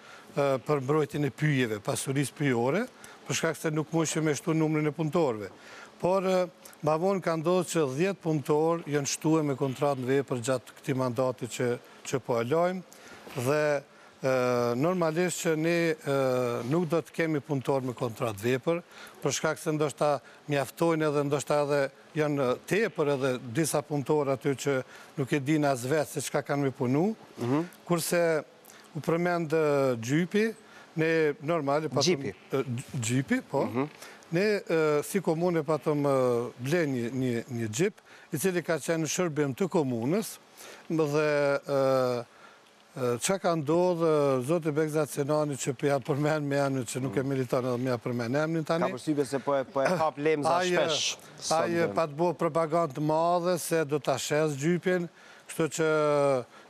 për mbrojtjen e pyjeve, pasurisë pyjore, për shkak se nuk mundshim me shtu numrin e punëtorëve. Por ma vonë ka ndodhur që 10 punëtor janë shtuar me kontratë vepër gjatë këtij mandati që po e lajmë dhe normalisht që ne nuk do të kemi punëtor me kontratë vepër, për shkak se ndoshta mjaftojnë edhe ndoshta edhe janë tepër edhe disa punëtor aty që nuk e dinë as vetë se çka kanë me punu, kurse u përmend gjypi, ne normali patëm... Gjipi, po. Ne si komune patëm ble një gjip, i cili ka qenë shërbim të komunës, dhe që ka ndodhë zoti Begzat Senani që përja përmen me emnin që nuk e militon edhe me përmen emnin tani. Ka përshtypje se po e hap lemza shpesh. Aje pa të bo propagandë madhe se do të ashes gjypin, Kështu që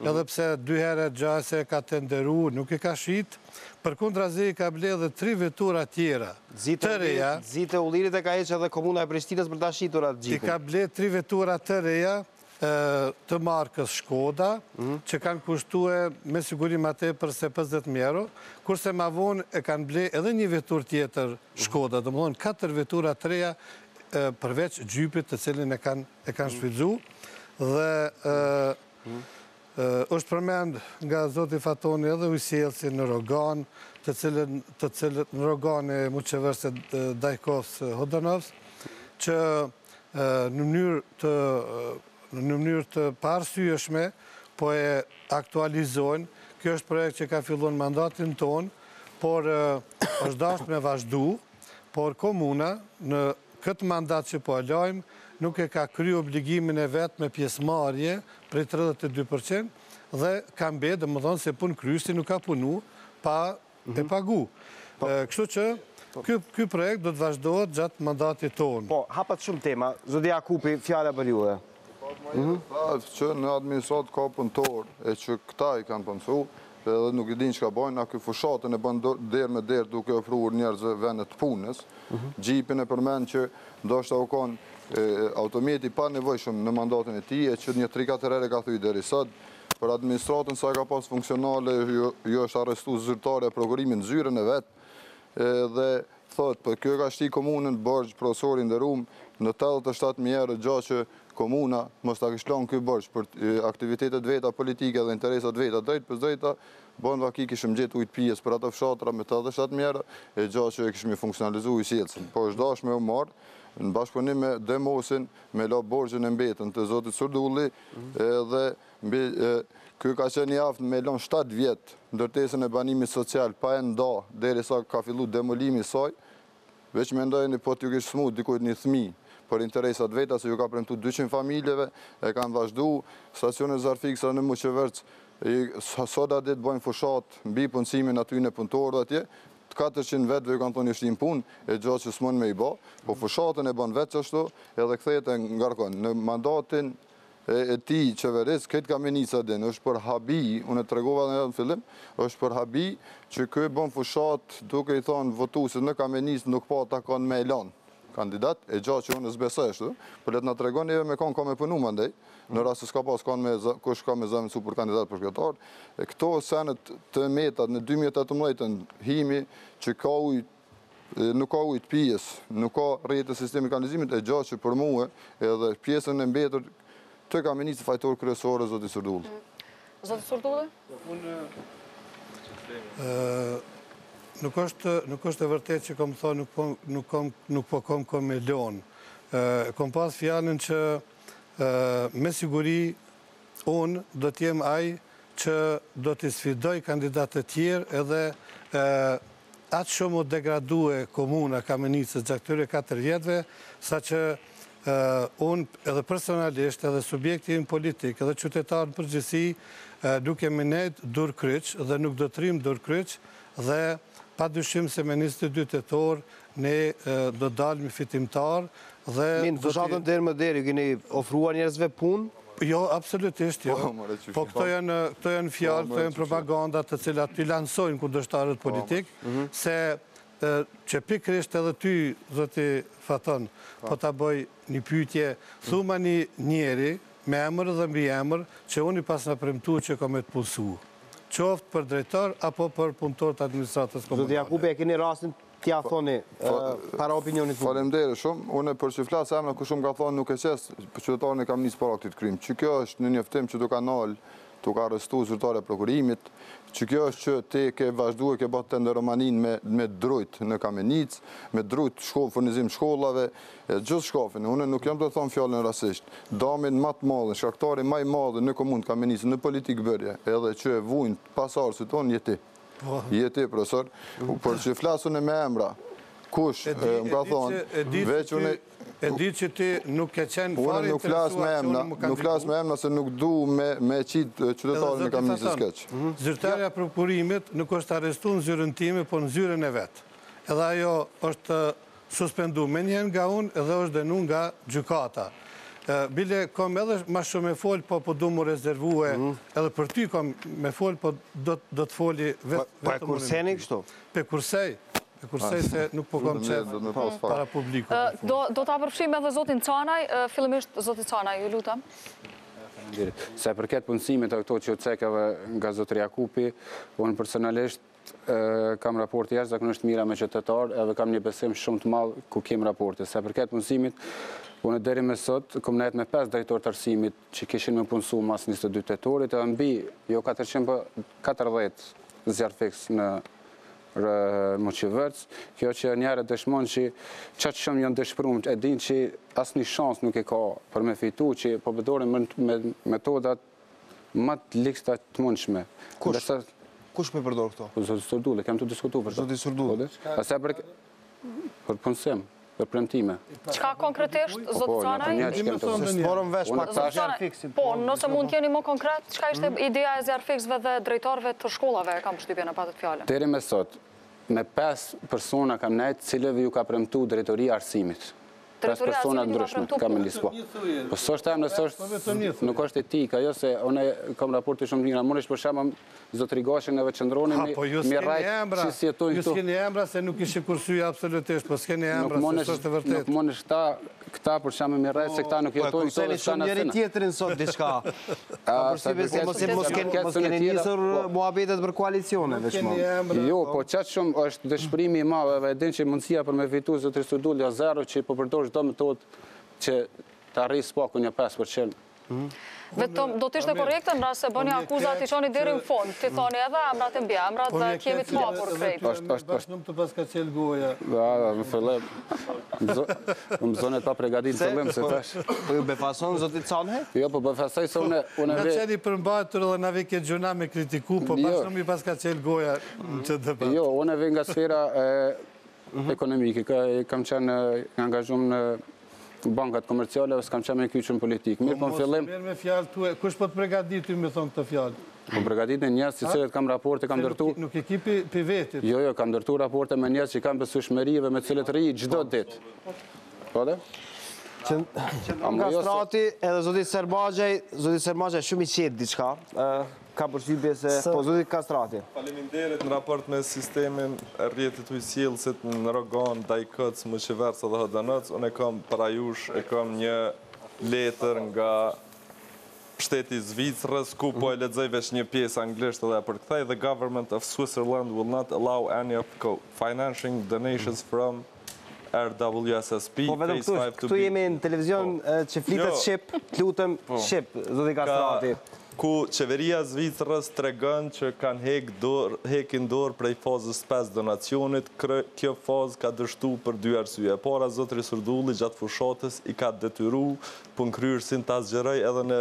edhe pse 2 herë gjase ka tenderu, nuk e ka shit, për kundrazi ka ble dhe 3 vetura tjera të reja. Zite Ullirit e ka heqë edhe Komuna e Prishtinës për ta shitur atë gjipin. I ka ble 3 vetura të reja të markës Shkoda, që kanë kushtue me sigurim atë për se 50.000 euro, kurse ma vonë e kanë ble edhe një vetur tjetër Shkoda, dhe më thonë 4 vetura të reja përveç gjypit të cilin e kanë shfridzu, dhe është përmend nga Zoti Fatoni edhe ujësielësi në Rogan, të cilët në Rogan e muqeverse Dajkos Hodanovs, që në mënyrë të parësyeshme, po e aktualizojnë. Kjo është projekt që ka fillon mandatin tonë, por është dashur me vazhdu, por komuna në këtë mandat që po e lajmë, nuk e ka kry obligimin e vetë me pjesëmarrje prej 32% dhe ka mbet, dhe më thonë se punë kryesi nuk ka punu pa e pagu. Kështu që ky projekt do të vazhdohet gjatë mandatit tonë. Po, hapat shumë tema. Zoti Jakupi, fjala për juve. Që në administratë ka punëtor e që këta i kanë punësu, edhe nuk i din që ka bojnë, na këj fushatën e bën derë me derë duke ofruar njerëzve vendet punës. Gjipin e përmen që do shta u konë autometi pa nevojshëm në mandatin e ti, e që një 3-4 herë ka thuj deri sot, për administratën sa ka pas funksionale, jo është arrestu zyrtare e prokurimin zyrën e vetë, dhe thot, për kjo ka shti komunën bërgjë profesorin dhe rumë në 87.000 euro gjatë që komuna mos ta kishtlon kjo bërgjë për aktivitetet veta politike dhe interesat veta drejt për drejta, bon vaki kishëm gjetë ujtë pijes për atë fshatra me 87.000 euro, e gjatë që kishëm i funksionalizu i sjellësin. Po është dash me u marë, në bashkëpunim me Demosin, me la borgjën e mbetën të Zotit Surdulli, dhe kjo ka qenë jaftë me lon 7 vjetë ndërtesën e banimit social pa e nda, deri sa ka fillu demolimi saj, veç me ndojnë po t'ju kishë smut dikujt një thmi për interesat veta, se ju ka premtu 200 familjeve, e kanë vazhdu, stacionet zarfiksa në Muqeverc, soda ditë bojnë fushat, mbi punësimin aty në punëtorë atje, 400 vetëve ju kanë thonë ishtin punë, e gjatë që s'mon me i ba, po fushatën e ban vetë qështu, edhe këthejt e ngarkon. Në mandatin e ti qeveris, këtë Kamenica din, është për habi, unë e tregova në në fillim, është për habi që këj bon fushat, duke i thonë votusit në Kamenic nuk pa ta kanë me elan kandidat, e gjatë që unë s'besoj është, për letë nga tregon neve me kanë ka me punu mandej, në rrasë s'ka pas kush ka me zëmën su për kandidat për shkretar, e këto senet të metat në 2018 himi që ka nuk ka ujtë pijes, nuk ka rejtë e sistemi kanalizimit, e gjatë që për muhe edhe pjesën e mbetur të Kamenicë fajtor kryesore, Zoti Surdulli. Zoti Surdulli? Nuk është e vërtet që kom thonë nuk po kom me lonë. Kom pas fjallën që me siguri unë do t'jem aj që do t'i sfidoj kandidatët tjerë edhe atë shumë o degradue komuna Kamenicës gjatë këtyre 4 vjetëve, sa që unë edhe personalisht edhe subjektin politik edhe qytetarë në përgjithësi duke me nejtë dur kryq dhe nuk do t'rim dur kryq dhe pa dyshim se me 22 tetor ne do dalmi fitimtar dhe... Minë, fushatën deri më deri, keni ofruar njerëzve punë? Jo, absolutisht, jo. Po këto janë fjalë, këto janë propaganda të cilat t'i lansojnë kundërshtarët politik, se që pikrisht edhe ty, Zoti Faton, po t'a bëj një pyetje, thuma një njeri me emër dhe mbi emër, që unë i pas në premtu që kom e të punësu. Qoftë për drejtar, apo për punëtor të administratës komunale. Zoti Jakupi, e keni rastin t'ja thoni para opinionit të Faleminderit shumë. Unë për që flasë emna ku shumë ka thonë nuk e qesë për qytetarën e Kamenicës para këtit krim. Që kjo është në njoftim që du ka nalë, tu ka arrestu zyrtare prokurimit, që kjo është që te ke vazhdu e ke bërë tenderomanin me drujt në Kamenicë, me drujt furnizim shkollave, gjithë shkafin. Unë nuk jam të thonë fjallën rasisht. Damin matë madhe, shkaktari maj madhe në komunë Kamenicë, në politikë bërje, edhe që e vujnë pasarësit tonë, jeti. Jeti, profesor. Për që flasën e me emra, kush, më ka thonë, veç unë... E di që ti nuk ke qenë fare interesuar që unë më kandidu. Nuk flasë me emna se nuk du me qitë qytetarën e Kamenicës keq. Zyrtarja prokurimit nuk është arrestu në zyrën time, po në zyrën e vetë. Edhe ajo është suspendu me njën nga unë edhe është denu nga gjykata. Bile kom edhe ma shumë me folë, po du më rezervue, edhe për ty kom me folë, po do të foli vetëm. Po e kurseni kështu? Pe kursej se nuk po kom qenë para publiku. Do ta përfshim edhe zotin Canaj, fillimisht zotin Canaj, ju lutem. Se përket punësimit e këto që u cekave nga zotëria Kupi, unë personalisht kam raporte jashtëzakonisht mira me qytetarë edhe kam një besim shumë të madh ku kem raporte. Se përket punësimit, unë deri me sot kom nejt me 5 drejtor të arsimit që kishin me punësu mas 22 tetorit edhe mbi jo 440 zjarë fiks në Moqivërc. Kjo që njerët dëshmon që qatë shumë janë dëshpërum, e din që asë një shansë nuk e ka për me fitu, që po përdorin me metodat më të liksta të mundshme. Kush me përdor këto? Zoti Surdule, kem të diskutu për Zoti Surdule? Ase për punësim, për premtime. Çka konkretisht, zoti Canaj? Sporëm vesh pak të zjarë fiksit. Po, nëse mund t'jeni më konkret, çka ishte ideja e zjarë fiksve dhe drejtorëve të shkollave, kam përshtypjen e patët fjalën? Deri me sot, me 5 persona kam nejt, cilëve ju ka premtu drejtoria arsimit. 5 persona ndryshme, kam në lispo. Po së është temë, nuk është etika, jo se une kam raporti shumë njëra, mund ishtë për shemë zotëri Gashin edhe qëndroni mi rajtë që si jetojnë këtu. Ju s'keni emra se nuk ishi kursuja absolutisht, po s'keni emra se së është të vërtet. Nuk mund ishtë këta për shemë mi rajtë se këta nuk jetojnë këtu dhe shumë njëri tjetërin sot diçka. Mos keni njësër muhabetet për koalicione veçmo. Jo, po qatë shumë është dëshpërimi i madhe dhe din që mundësia për me fitu zotëri Surdulja zero që po përdor çdo metodë që të arrijë spaku një 5%. Vetëm do të ishte korrekte në rast se bëni akuzat i çoni deri në fond, ti thoni edhe emrat e mbi emrat dhe kemi të hapur krejt. Është nuk të paska qelë goja. Më fillim, më zonet pa pregadit të fillim se tash. Po ju befason zotit Canhe? Jo, po befasoj se une... Në qeni përmbatur dhe na vike gjuna me kritiku, po pas nuk mi paska qelë goja në që debat. Jo, une vej nga sfera ekonomike, kam qenë angazhum në bankat komerciale, ose kam qenë me kyqën politikë. Mirë, po në fillim... Mirë me fjallë tu, kush po të pregadit ty me thonë këtë fjallë? Po pregadit në njësë që cilët kam raporte, kam dërtu... Nuk e ki pi vetit? Jo, kam dërtu raporte me njësë që kam besueshmërive me cilët rri gjdo ditë. Po dhe? Nga strati, edhe zotit Sermazhaj shumë i qetë diçka, ka përshtypje se po zotit Kastrati. Faleminderit në raport me sistemin e rrjetit ujësjellësit në Rogan, Dajkëc, Moqivërc dhe Hodanac, unë kam para jush, e kam një letër nga shteti i Zvicrës, ku po e lexoj veç një pjesë anglisht edhe për këthej, the government of Switzerland will not allow any of financing donations from RWSSP. Po vetëm këtu jemi në televizion që flitet Shqip, të lutem Shqip, zotit Kastrati. Ku qeveria Zvicrës tregon që kanë hekin dorë prej fazës 5 donacionit, kjo fazë ka dështu për 2 arsye. Para, zotri Surdulli gjatë fushatës i ka detyru punëkryrësin të asgjeroj edhe në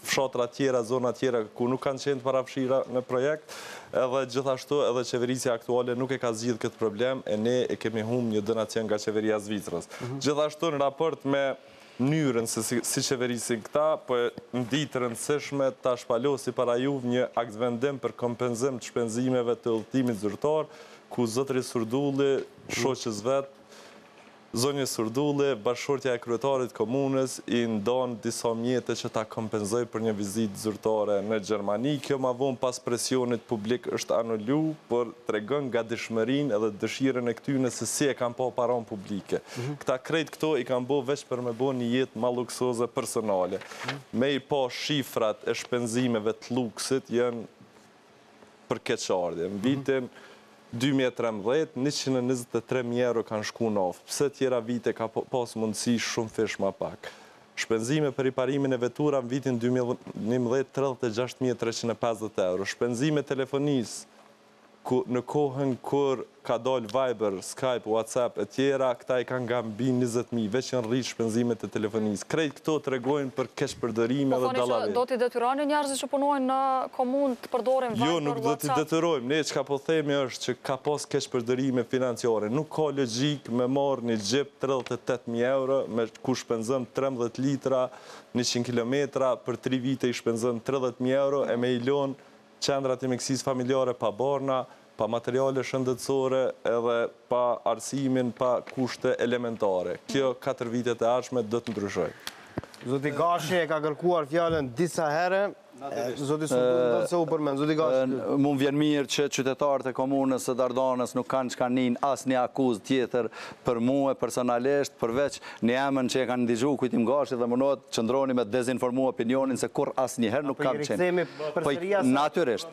fshatra tjera, zona tjera ku nuk kanë qenë parafshira në projekt, edhe gjithashtu edhe qeverisja aktuale nuk e ka zgjidhur këtë problem e ne e kemi humbur një donacion nga qeveria Zvicrës. Gjithashtu në raport me mënyrën se si qeverisin këta, po në ditë rëndësishme ta shpalosi para juve një akt vendim për kompenzim të shpenzimeve të udhëtimit zyrtar, ku zotri Surdulli, shoqës vet, zonjë Surdulli, bashkëshortja e kryetarit komunës i ndonë disa mjete që ta kompenzoj për një vizitë zyrtare në Gjermani. Kjo ma vonë pas presionit publik është anullu, por tregon nga dëshmërinë edhe dëshirën e këtyne se si e kanë pa paron publike. Këta krejt këto i kanë bo veç për me bo një jetë ma luksoze personale. Me i pa shifrat e shpenzimeve të luksit janë për keqardhje. Në vitin 2013, 123.000 euro kanë shku në ofë. Pse tjera vite ka pas mundësi shumë fish ma pak. Shpenzime për riparimin e vetura në vitin 2011, 36.350 euro. Shpenzime telefonisë, në kohën kur ka dal Viber, Skype, WhatsApp e tjera, këta i kanë nga mbi 20.000, veç janë rritë shpenzimet e telefonisë. Krejt këto të regojnë për kesh përdërime dhe dalave. Po thoni që do t'i detyroni njerëzit që punojnë në komunë të përdorin Viber, WhatsApp? Jo, nuk do t'i detyrojmë. Ne që ka po themi është që ka pas kesh përdërime financiare. Nuk ka logjik me marrë një gjep 38.000 euro, me ku shpenzëm 13 litra, 100 kilometra, për 3 vite i shpenzëm 30.000 euro, e me i lonë qendrat e mjekësisë familjare pa barna, pa materiale shëndetësore edhe pa arsimin, pa kushte elementare. Kjo 4 vitet e ardhshme do të ndryshoj. Zoti Gashi e ka kërkuar fjallën disa herë, zoti Sultan se u përmend, zoti Gashi. Mu vjen mirë që qytetarët e komunës së Dardanës nuk kanë çkanin asnjë akuzë tjetër për mua personalisht, përveç në emën që e kanë ndigju Kujtim Gashi dhe mundohet qëndroni me dezinformu opinionin se kur asnjëherë nuk kam qenë. Natyrisht.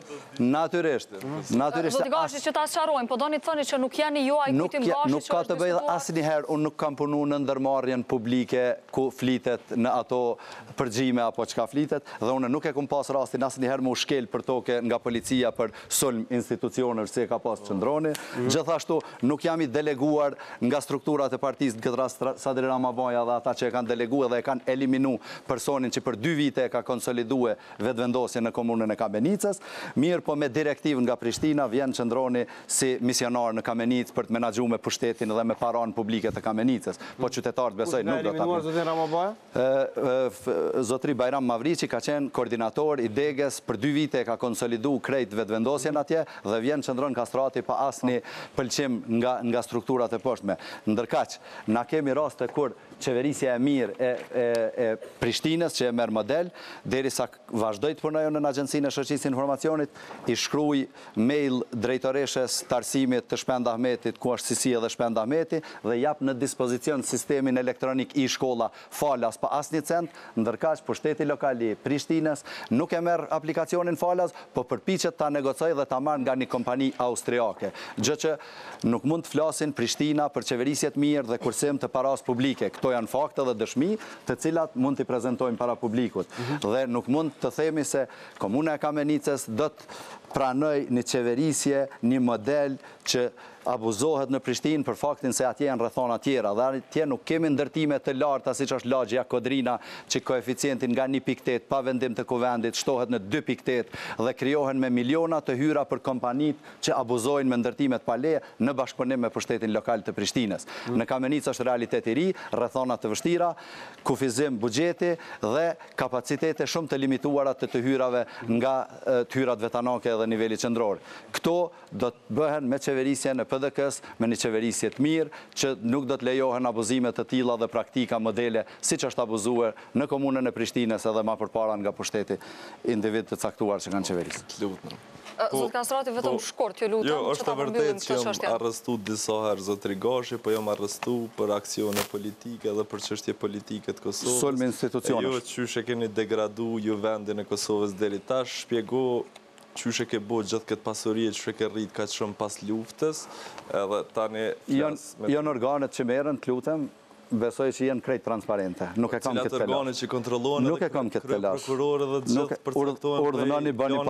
Zoti Gashi, që ta sqarojmë, po doni të thoni që nuk jeni ju ai Kujtim Gashi që nuk ka të bëjë asnjëherë, unë nuk kam punu në ndërmarrjen publike ku flitet në ato përgjime apo çka flitet, dhe unë nuk e kam pas rastin asnjëherë më shkel për toke nga policia për sulm institucionesh si e ka pas qëndroni. Gjithashtu nuk jam i deleguar nga strukturat e partisë, në këtë rast Sadri Ramabaja dhe ata që e kanë deleguar dhe e kanë eliminu personin që për 2 vite e ka konsolidue vetëvendosje në komunën e Kamenicës. Mirë, po me direktiv nga Prishtina vjen qëndroni si misionar në Kamenicë për të menaxhuar me pushtetin dhe me paranë publike të Kamenicës. Po qytetarët besoj nuk do ta. Zotri Bajram Mavriqi ka qenë koordinator i degës, për 2 vite ka konsolidu krejt vetëvendosjen atje dhe vjen qëndron kastrati pa asni pëlqim nga strukturat e poshtme. Ndërkaq, na kemi raste kur qeverisja e mirë e Prishtinës që e merr model, derisa vazhdoj të punojë në Agjencinë e Shoqërisë Informacionit, i shkruaj mail drejtoreshes të arsimit të Shpend Ahmetit, ku është Sisi edhe Shpend Ahmeti, dhe jap në dispozicion sistemin elektronik i shkolla falas pa asnjë cent, ndërkaq pushteti lokal i Prishtinës nuk e merr aplikacionin falas, po përpiqet ta negocojë dhe ta marrë nga një kompani austriake. Gjë që nuk mund të flasin Prishtina për qeverisje të mirë dhe kursim të paras publike. Këto janë fakte dhe dëshmi të cilat mund t'i prezentojmë para publikut. Dhe nuk mund të themi se Komuna e Kamenicës do të pranoj një qeverisje, një model që abuzohet në Prishtinë për faktin se atje janë rrethona tjera. Dhe atje nuk kemi ndërtime të larta siç është lagja Kodrina, që koeficientin nga 1.8 pa vendim të kuvendit shtohet në 2.8 dhe krijohen me miliona të hyra për kompanit që abuzojnë me ndërtimet pa leje në bashkëpunim me pushtetin lokal të Prishtinës. Në Kamenicë është realitet i ri, rrethona të vështira, kufizim buxheti dhe kapacitete shumë të limituara të hyrave nga të hyrat vetanake dhe niveli qendror. Këto do të bëhen me qeverisjen e PDK-s, me një qeverisje të mirë, që nuk do të lejohen abuzimet të tilla dhe praktika modele siç është abuzuar në komunën e Prishtinës edhe më përpara nga pushteti individ të caktuar që kanë qeverisë. Zot Kastrati, vetëm shkurt, ju lutem. Jo, është e vërtetë që jam arrestu disa herë zotri Gashi, po jam arrestu për aksione politike dhe për çështje politike të Kosovës. Sulm institucionesh. Jo, çysh e keni degradu ju vendin e Kosovës deri tash, shpjego çysh e ke bërë gjithë këtë pasuri, çysh e ke rrit kaq shumë pas luftës, edhe tani janë organet që merren, të lutem, besoj që janë krejt transparente. Nuk e kam këtë cilat organet që kontrollojnë, nuk e kam këtë telash. Prokurorë dhe gjithë përcaktojnë. Urdhënoni bani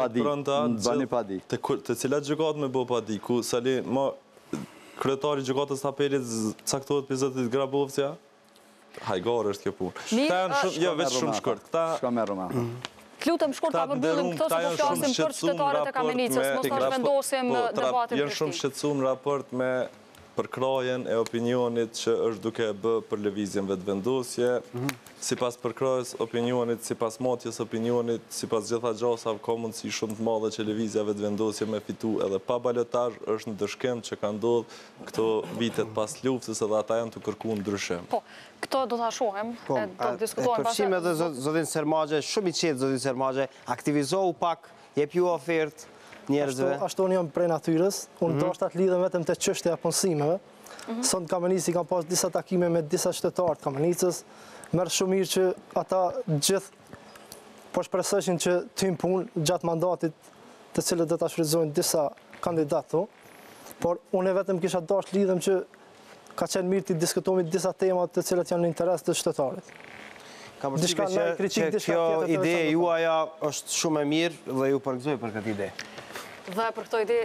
padi. Të cilat gjykatë me bë padi, ku sali më kryetari i gjykatës të apelit caktohet për zotit Grabovcia? Hajgar është kjo punë. Jo, vetë shumë shkurt. Shka me Roma. Të lutem shkurt ta përbyllim këto se po flasim për qytetarët e Kamenicës, mos ta zhvendosim debatin. Janë shumë shqetësuar në raport me përkrajen e opinionit që është duke bë për lëvizjen vetëvendosje, sipas përkrajës opinionit, sipas motjes opinionit, sipas gjitha gjasave ka mundësi shumë të madhe që lëvizja vetëvendosje me fitu edhe pa balotazh, është në dëshkem që ka ndodhur këto vitet pas luftës edhe ata janë të kërkuar ndryshim. Po, këto do ta shohim, do të diskutojmë pas. Përfshim edhe zotin Sermagje, shumë i qetë zotin Sermagje, aktivizohu pak, jep ju ofertë njerëzve. Ashtu unë jam prej natyrës, unë ndoshta të lidhem vetëm te çështja e punësimeve. Sot në Kamenicë kam pas disa takime me disa qytetarë të Kamenicës, merr shumë mirë që ata gjithë po shpresojnë që të hyjnë punë gjatë mandatit të cilët do ta shfrytëzojnë disa kandidatë, por unë vetëm kisha dashur të lidhem që ka qenë mirë të diskutojmë disa tema të cilat janë në interes të qytetarit. Ka përshtypjen që kjo ide juaja është shumë e mirë dhe ju përgëzoj për këtë ide. Dhe për këto ide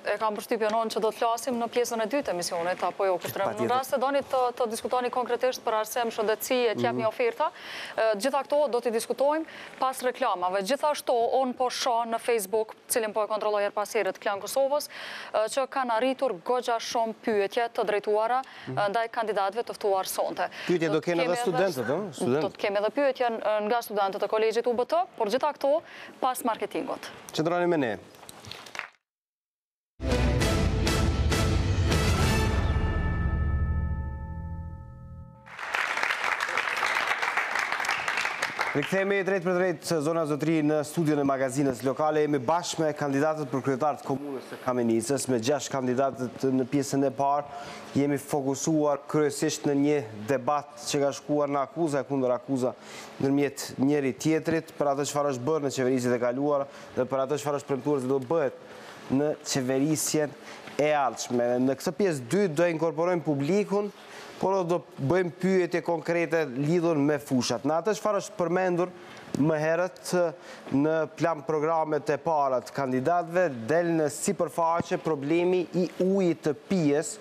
e kam përshtypjen që do të flasim në pjesën e dytë të emisionit, apo jo këtë në rast se doni të diskutoni konkretisht për arsye shëndetësie, të jap një oferta. Gjitha këto do t'i diskutojmë pas reklamave. Gjithashtu on po shoh në Facebook, cilin po e kontrolloj her pas here të Klan Kosovës, që kanë arritur goxha shumë pyetje të drejtuara ndaj kandidatëve të ftuar sonte. Pyetje do kenë edhe studentët, ëh? Do të kemi edhe pyetje nga studentët e kolegjit UBT, por gjitha këto pas marketingut. Qëndroni me ne. Rikthehemi drejt për drejt zona zotëri në studion e magazinës lokale. Jemi bashkë me kandidatët për kryetar të komunës së Kamenicës, me 6 kandidatët në pjesën e parë. Jemi fokusuar kryesisht në një debat që ka shkuar në akuza e kundër akuza ndërmjet njëri tjetrit për atë çfarë është bërë në qeverisjet e kaluara dhe për atë çfarë është premtuar se do bëhet në qeverisjen e ardhshme. Në këtë pjesë 2 do inkorporojmë publikun, por do bëjmë pyetje konkrete lidhur me fushat. Në atë çfarë është përmendur më herët në plan programet e para të kandidatëve, del në sipërfaqe problemi i ujit të pijes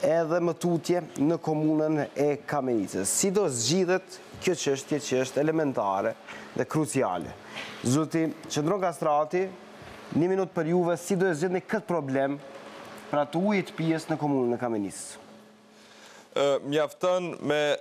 edhe më tutje në komunën e Kamenicës. Si do zgjidhet kjo çështje që është elementare dhe kruciale? Zoti Qëndron Kastrati, 1 minutë për juve, si do zgjidhni këtë problem për atë ujit të pijes në komunën e Kamenicës? Mjafton me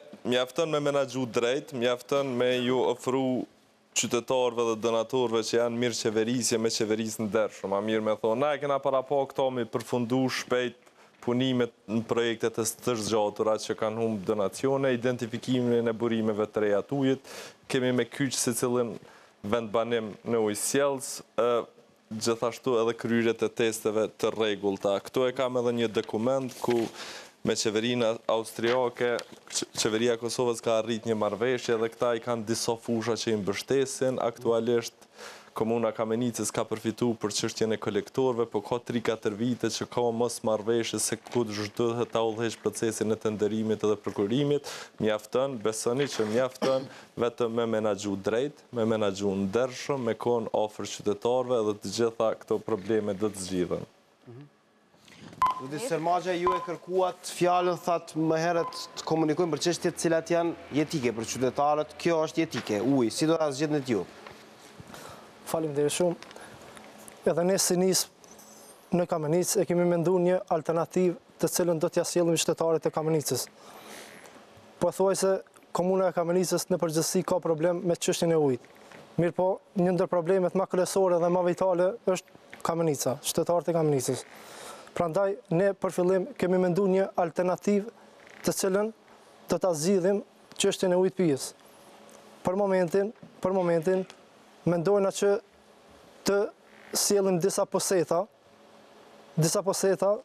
menaxhu drejt, mjafton me ju ofru qytetarëve dhe donatorëve që janë mirë qeverisje me qeverisë ndershëm. A mirë me thonë, na e kena para pa këto me përfundu shpejt punimet në projektet e tërëzgjatura që kanë humbë donacione, identifikimin e burimeve të reja të ujit, kemi me kyç se cilin vendbanim në ujësjellës, gjithashtu edhe kryerjet e testeve të rregullta. Këtu e kam edhe një dokument ku me qeverinë austriake, qeveria Kosovës ka arrit një marrëveshje dhe këta i kanë disa fusha që i mbështesin. Aktualisht, komuna Kamenicës ka përfitu për çështjen e kolektorëve, po ka 3-4 vite që ka mos marrëveshje se ku duhet ta udhëheq procesin e tenderimit edhe prokurimit. Mjafton, besoni që mjafton vetëm me menaxhu drejt, me menaxhu ndershëm, me kon afër qytetarëve dhe të gjitha këto probleme do të zgjidhen. Zoti Sermagja, ju e kërkuat fjalën, thatë më herët të komunikojmë për çështjet të cilat janë jetike për qytetarët. Kjo është jetike, uji, si do ta zgjidhni ju? Faleminderit shumë. Edhe ne si nis në Kamenicë e kemi menduar një alternativë të cilën do t'ja sjellim qytetarët e Kamenicës. Po thuaj se komuna e Kamenicës në përgjithësi ka problem me çështjen e ujit. Mirë po, një ndër problemet më kryesore dhe më vitale është Kamenica, qytetarët e Kamenicës. Prandaj, ne për fillim kemi menduar një alternativë të cilën do ta zgjidhim çështjen e ujit pijes. Për momentin mendojna që të sjellim disa poseta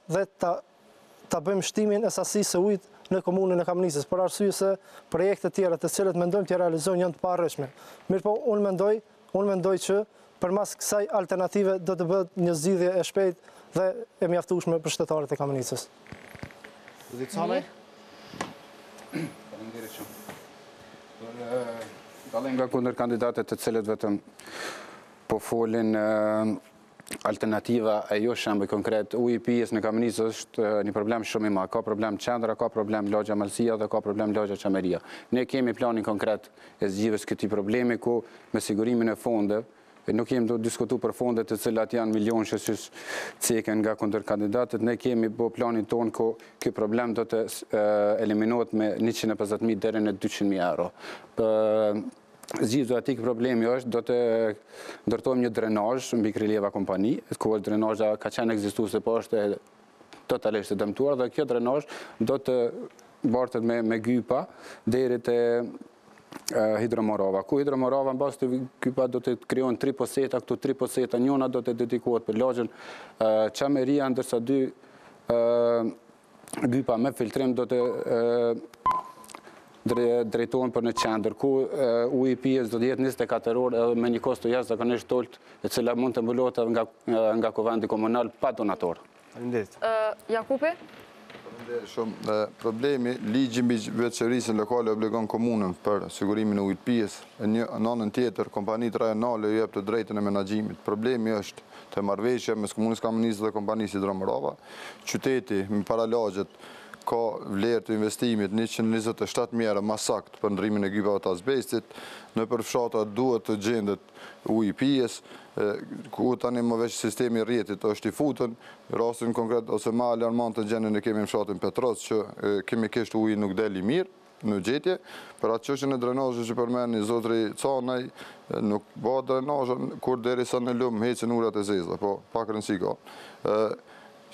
dhe ta bëjmë shtimin e sasisë së ujit në komunën e Kamenicës, për arsye se projekte tjera të cilat mendojmë të realizojnë janë të paarrëshme. Mirë po, unë mendoj që përmas kësaj alternative do të bëhet një zgjidhje e shpejtë dhe e mjaftueshme për qytetarët e Kamenicës. Faleminderit shumë. Dallim nga kundër kandidatët të cilët vetëm po folin alternativa e jo shembull konkret. Uji i pijes në Kamenicë është një problem shumë i madh. Ka problem qendra, ka problem lagja Malësia dhe ka problem lagja Çameria. Ne kemi planin konkret e zgjidhjes këtij problemi ku me sigurimin e fondeve nuk jemi do të diskutu për fondet të cilat janë milion që ceken nga kundër kandidatët. Ne kemi bo planin tonë ku ky problem do të eliminohet me 150.000 deri në 200.000 euro. Zgjidhja e këtij problemi është do të ndërtojmë një drenazh mbi Kriljeva kompani, ku drenazha ka qenë ekzistuese po është totalisht e dëmtuar dhe kjo drenazh do të bartet me gypa deri te hidromorava. Ku hidromorava në bazë të kypa do të krijon 3 poseta, këto 3 poseta njëna do të dedikohet për lagjën Çameria, ndërsa 2 gypa me filtrim do të drejtohen për në qendër, ku uji i pijes do të jetë 24 orë edhe me një kost të jashtëzakonisht ulët, e cila mund të mbulohet nga kuvendi komunal pa donator. Faleminderit. Jakupi? Shumë problemi, ligji mbi veçërisën lokale obligon komunën për sigurimin e ujit pijes. Në anën tjetër, kompanitë rajonale ju jep të drejtën e menaxhimit. Problemi është te marrëveshja mes komunës Kamenicës dhe kompanisë hidromorava. Qyteti me paralagjet ka vlerë të investimit 127.000 euro më sakt për ndrimin e gypave të azbestit. Nëpër fshatra duhet të gjendet uji i pijes, ku tani më veç sistemi i rrjetit është i futën. Rastin konkret ose më alarmant të gjendjen e kemi në fshatin Petros që kimikisht uji nuk del i mirë në gjetje. Për atë çështjen e drenazhit që përmendni zotri Canaj, nuk bëhet drenazh kur derisa në lum hecin urat e zeza, po pak rëndësi ka.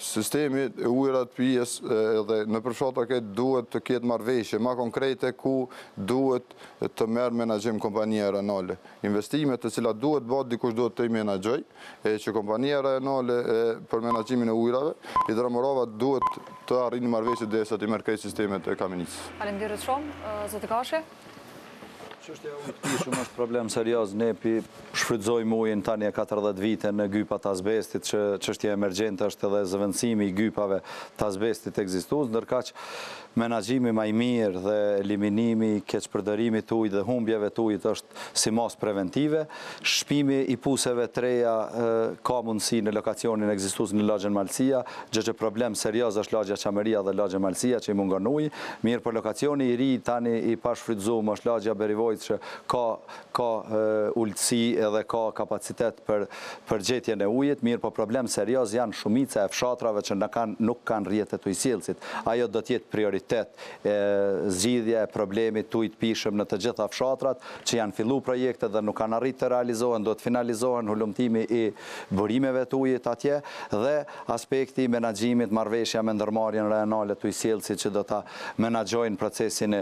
sistemi ujërat pijes edhe në përfshatra këtë duhet të ketë marrëveshje ma konkrete ku duhet të merë menaxhim kompania renale. Investimet të cilat duhet bëhet dikush duhet të i menaxhoj, që kompania renale për menaxhimin e ujrave, hidromorova duhet të arrini marrëveshje derisa të merr këtë sistemet e Kamenicës. Faleminderit shumë, zoti Kashi. Çështja e ujit pishëm është problem serioz. Ne shfrytëzojmë ujin tani e 40 vite në gypat azbestit, që çështja emergjente është edhe zëvendësimi i gypave të azbestit ekzistues, ndërkaq menaxhimi më i mirë dhe eliminimi i keqpërdorimit të ujit dhe humbjeve të ujit është si mos preventive. Shpimi i puseve të reja ka mundësi në lokacionin ekzistues në lagjen Malësia, gjë që problem serioz është lagja Çameria dhe lagja Malësia që i mungon uji. Mirë, për lokacioni i ri tani i pashfrytëzuar është lagja Berivojt, që ka ulësi edhe ka kapacitet për gjetjen e ujit, mirë, po problem serioz janë shumica e fshatrave që nuk kanë rrjetet ujësjellësit. Ajo do të jetë prioritet, zgjidhja e problemit të ujit pishëm në të gjitha fshatrat që janë fillu projekte dhe nuk kanë arritur të realizohen, do të finalizohen hulumtimi i burimeve të ujit atje dhe aspekti i menaxhimit, marrëveshja me ndërmarrjen rajonale të ujësjellësit që do ta menaxhojnë procesin e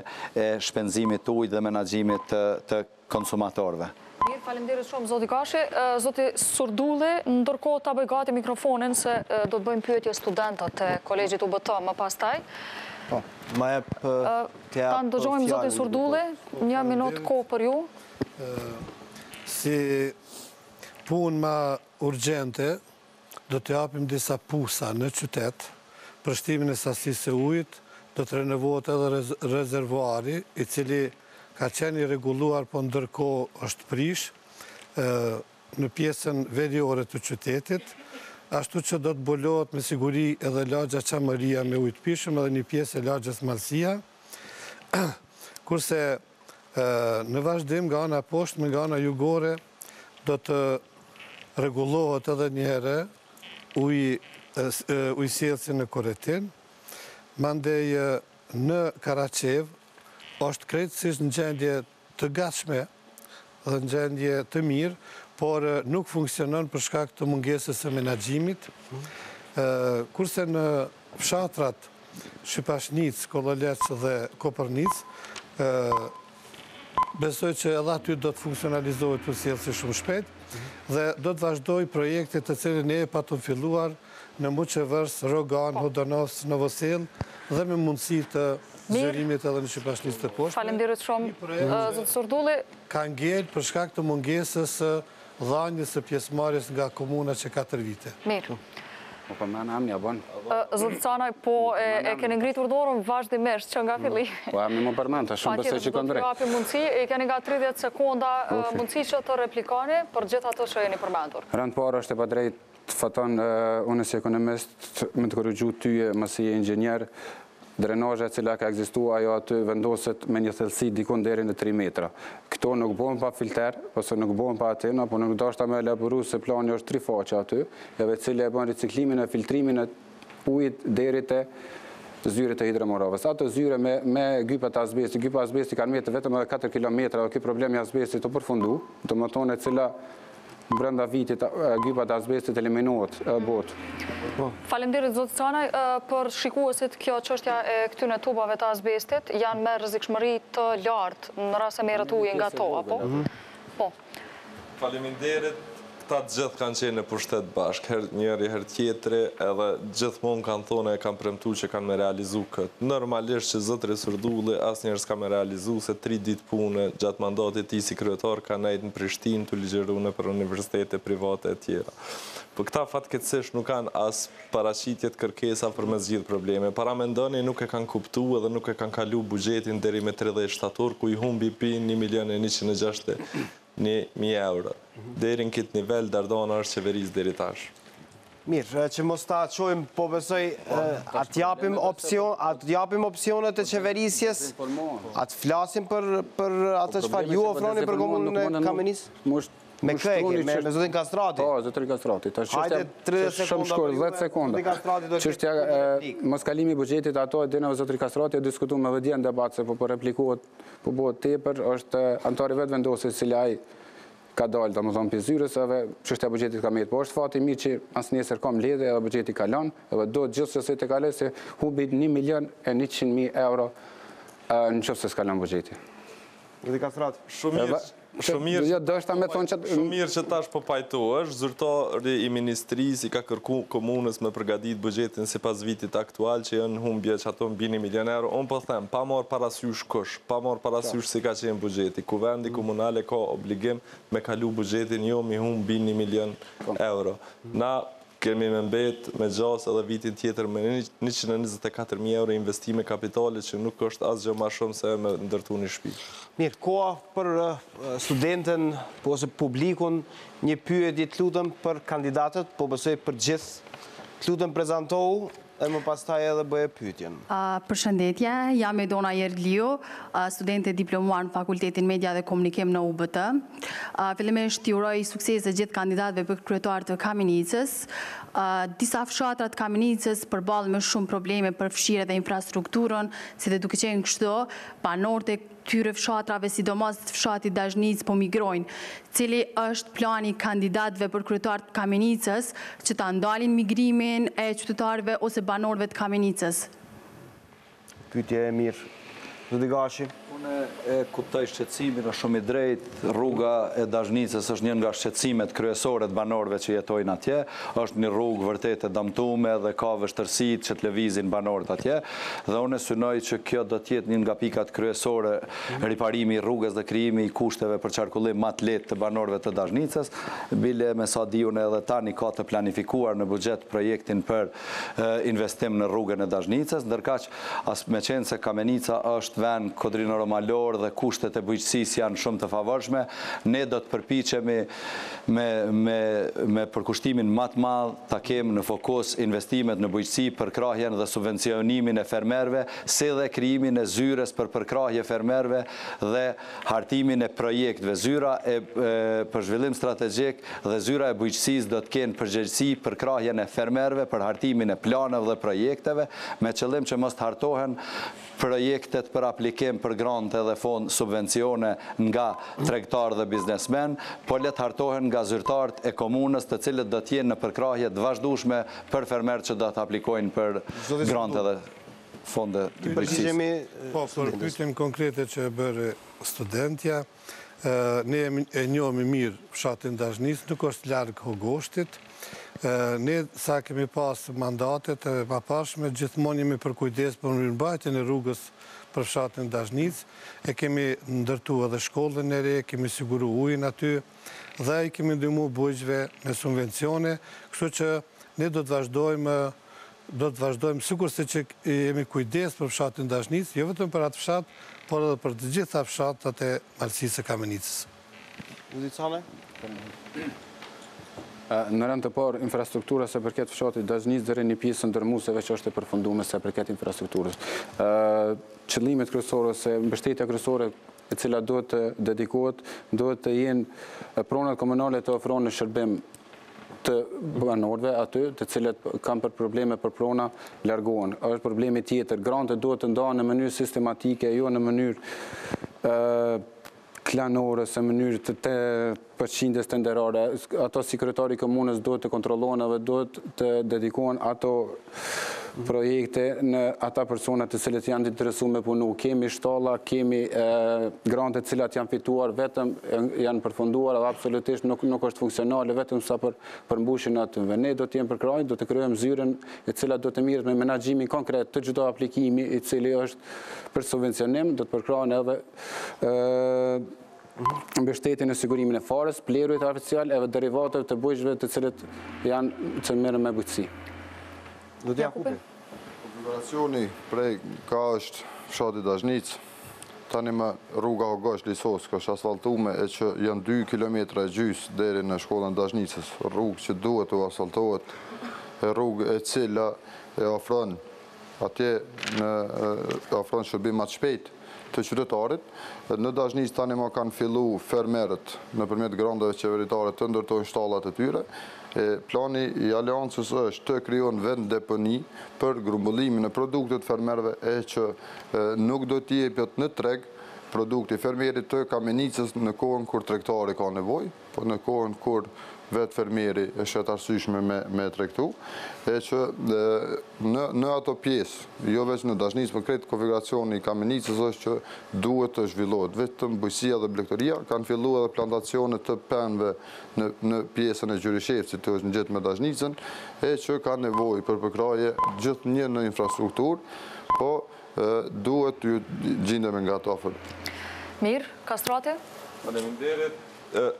shpenzimit të ujit dhe menaxhimit të konsumatorëve. Mirë, faleminderit shumë, zoti Kashi. Zoti Surdulli, ndërkohë ta bëj gati mikrofonin se do të bëjmë pyetje studentët e Kolegjit UBT më pastaj. Po, ma jep ta ndëgjojmë zoti Surdulli, 1 minutë kohë për ju. Si punë ma urgjente, do të japim disa pusa në qytet për shtimin e sasisë së ujit, do të renovohet edhe rezervuari, i cili ka qenë i reguluar, po ndërkohë është prish në pjesën veriore të qytetit, ashtu që do të mbolohet me siguri edhe lagja Çameria me ujë të pishëm edhe një pjesë e lagjes Malësia, kurse në vazhdim nga ana poshtë me nga ana jugore do të rregullohet edhe një herë ujësjellësi në Koretin, mandej në Karaçev është krejtësisht në gjendje të gatshme dhe në gjendje të mirë, por nuk funksionon për shkak të mungesës së menaxhimit, kurse në fshatrat Shqipashnic, Kollolec dhe Kopernic, besoj që edhe aty do të funksionalizohet ujësjellësi shumë shpejt dhe do të vazhdoj projekte të cilin e patëm filluar në Muçevërs, Rogan, Hodonovc, Novosel dhe me mundësi të zgjerimit edhe në Shqipashnic të poshtë. Faleminderit shumë, zoti Surdulli. Ka ngel për shkak të mungesës së dhënies së pjesëmarrjes nga komuna që 4 vite. Mirë. Po më ja bon. Zoti Canaj, po e keni ngritur dorën vazhdimisht që nga fillimi. Po më përmend, shumë besoj që kanë drejt. Do të japim mundësi, e keni nga 30 sekonda mundësi që të replikoni për gjithë ato që jeni përmendur. Rand parë është e padrejt faton unë si ekonomist më të korrigju tyje më si inxhinier. Drenazha e cila ka ekzistuar ajo aty vendoset me një thellësi dikon deri në 3 metra. Këto nuk bëhen pa filter, ose nuk bëhen pa antena, po nuk dashta me elaboru se plani është 3 faqe aty, edhe cila e bën riciklimin e filtrimin e ujit deri te zyret e hidromoravës. Ato zyre me gypat azbesti, gypa azbesti kanë metë vetëm edhe 4 kilometra, dhe ky problemi azbesti të përfundu, të më tonë e cila brenda vitit gypat azbestit eliminohet botë. Faleminderit zoti Canaj, për shikuesit kjo çështja e këtyre tubave të azbestit janë me rrezikshmëri të lartë në rast se merret uji nga to, apo? Po. Faleminderit. Këta gjithë kanë qenë në pushtet bashkë, njëri herë tjetri, edhe gjithmonë kanë thonë e kanë premtu që kanë me realizu këtë. Normalisht që zotëri Surdulli asë njërës ka me realizu se 3 ditë punë gjatë mandatit ti si kryetar ka nejtë në Prishtinë të ligjerune për universitete private e tjera. Për këta fatkeqësisht nuk kanë as paraqitjet kërkesa për me zgjidh probleme. Paramendoni nuk e kanë kuptu edhe nuk e kanë kalu buxhetin deri me 30 shtator, ku i humbi pi 1.160.000 euro. Deri në këtë nivel, Dardana është qeverisë deri tash. Mirë, që mos ta qojmë, po besoj, atë japim opcionet e qeverisjes, atë flasim për atë çfarë ju ofroni për komunën e Kamenicës? Me këke, me zotin Kastrati? Po, zotin Kastrati. Hajde 30 sekonda. 10 sekonda. Çështja mos kalimi i buxhetit ato e dinë zotin Kastrati, e diskutuam edhe dje në debat se po replikohet, po bëhet tepër, është antari vetë vendosi cili ai ka dalë, do më thonë, për zyrës, edhe çështja e buxhetit ka mirë, po është fati mirë që as nesër kam ledhe, edhe buxheti ka lanë, edhe do gjithsesi të kaloj se humbi 1.100.000 euro në qoftë se s'ka lanë buxheti. Shumë mirë që tash po pajtohesh, zyrtari i ministrisë i ka kërku komunës me përgatit buxhetin sipas vitit aktual që janë humbje që ato mbi 1 milion euro. Unë po them, pa marrë parasysh kush, pa marrë parasysh si ka qenë buxheti. Kuvendi komunale ka obligim me kalu buxhetin jo mi humb mbi 1 milion euro. Na kemi me mbet me gjas edhe vitin tjetër me 124.000 euro investime kapitale që nuk është asgjë më shumë se me ndërtu një shtëpi. Mirë, koha për studentën, po ose publikun, një pyetje të lutem për kandidatët, po besoj për gjithë, të lutem prezantohu e më pastaj edhe bëje pyetjen. Përshëndetje, jam Edona Jerliu, studente diplomuar në Fakultetin Media dhe Komunikim në UBT. Fillimisht t'ju uroj sukses gjithë kandidatëve për kryetar të Kamenicës. Disa fshatra të Kamenicës përballen me shumë probleme për fshirje dhe infrastrukturën, si dhe duke qenë kështu, banorët e këtyre fshatrave, sidomos të fshatit Dazhnic, po migrojnë. Cili është plani kandidatëve për kryetar të Kamenicës që ta ndalin migrimin e qytetarëve ose banorëve të Kamenicës? Pyetje e mirë. Zoti Gashi. Unë e kuptoj shqetësimin, është shumë i drejtë. Rruga e Dazhnicës është një nga shqetësimet kryesore të banorëve që jetojnë atje. Është një rrugë vërtet e damtuar dhe ka vështirësitë që të lëvizin banorët atje. Dhe unë synoj që kjo do të jetë një nga pikat kryesore, riparimi i rrugës dhe krijimi i kushteve për qarkullim më të lehtë të banorëve të Dazhnicës. Bile me sa di unë edhe tani ka të planifikuar në buxhet projektin për investim në rrugën e Dazhnicës, ndërkaq me qenë se Kamenica është vend kodrinor malor dhe kushtet e bujqësisë janë shumë të favorshme, ne do të përpiqemi me përkushtimin më të madh ta kemë në fokus investimet në bujqësi, përkrahjen dhe subvencionimin e fermerëve, si dhe krijimin e zyres për përkrahje fermerëve dhe hartimin e projekteve. Zyra për zhvillim strategjik dhe zyra e bujqësisë do të kenë përgjegjësi për krahjen e fermerëve, për hartimin e planeve dhe projekteve, me qëllim që mos të hartohen projektet për aplikim për grante dhe fond subvencione nga tregtar dhe biznesmen, po le të hartohen nga zyrtarët e komunës të cilët do të jenë në përkrahje të vazhdueshme për fermerët që do të aplikojnë për grante dhe fonde të bujqësisë. Po, për pyetjen konkrete që bërë studentja, ne e njohëm mirë fshatin Dazhnic, nuk është larg Hogoshtit. Ne sa kemi pas mandatet e papashme, gjithmonë jemi për kujdes për mirëmbajtjen e rrugës për fshatin Dazhnic, e kemi ndërtu edhe shkollën e re, kemi siguru ujin aty, dhe i kemi ndihmu bujqve me subvencione, kështu që ne do të vazhdojmë sikurse që jemi kujdes për fshatin Dazhnic, jo vetëm për atë fshat, por edhe për të gjitha fshatat e malësisë së Kamenicës. Në rënd të parë, infrastruktura se përket fshatit Dazhnic deri një pjesë ndërmueseve që është e përfunduar se përket infrastrukturës. Qëllimet kryesore ose mbështetja kryesore e cila duhet të dedikohet, duhet të jenë pronat komunale të ofrojnë shërbim të banorëve aty, të cilët kanë për probleme për prona largohen. Është problemi tjetër, grantet duhet të ndahen në mënyrë sistematike, jo në mënyrë klanore, se mënyrë të përqindjes të nderare. Ato sekretari i komunës duhet të kontrollohen dhe duhet të dedikohen ato projekte në ata personat të cilët janë të interesuar me punu. Kemi shtalla, kemi grante të cilat janë fituar, vetëm janë përfunduar dhe absolutisht nuk është funksionale, vetëm sa për përmbushjen e atyve. Ne do të jemi përkrahur, do të krijojmë zyrën e cila do të mirret me menaxhimin konkret të çdo aplikimi i cili është për subvencionim, do të përkrahen edhe mbështetjen e sigurimin e farës, plerurit artificial edhe derivateve të bujqve të cilët që merren me bujqësi. Konfiguracioni prej ka është fshati Dazhnic, tani me rruga Hogosh Lisos, ka është asfaltume e që janë 2 kilometra e gjys deri në shkollën Dazhnicës, rrugë që duhet të asfaltohet, rrugë e cila e ofron atje ofron shërbim më të shpejt të qytetarit. Në Dazhnic tani më kanë fillu fermerët nëpërmjet granteve qeveritare të ndërtojnë shtallat e tyre. Plani i aleancës është të krijon vend deponi për grumbullimin e produktet fermerëve e që nuk do t'i jepet në treg produkti fermerit të Kamenicës në kohën kur tregtari ka nevojë, po në kohën kur vetë fermeri është të arsyeshme me tregtu, e që në ato pjesë, jo veç në dashnis, për kretë konfiguracioni i Kamenicës është që duhet të zhvillohet. Vetëm bujësia dhe blegtoria kanë fillu edhe plantacione të pemëve në pjesën e Gjyrishevcit, të është në gjithë me dashnicën, e që ka nevojë për përkraje gjithë një në infrastrukturë, po duhet ju gjindeme nga të ofër. Mirë, Kastrati? Faleminderit.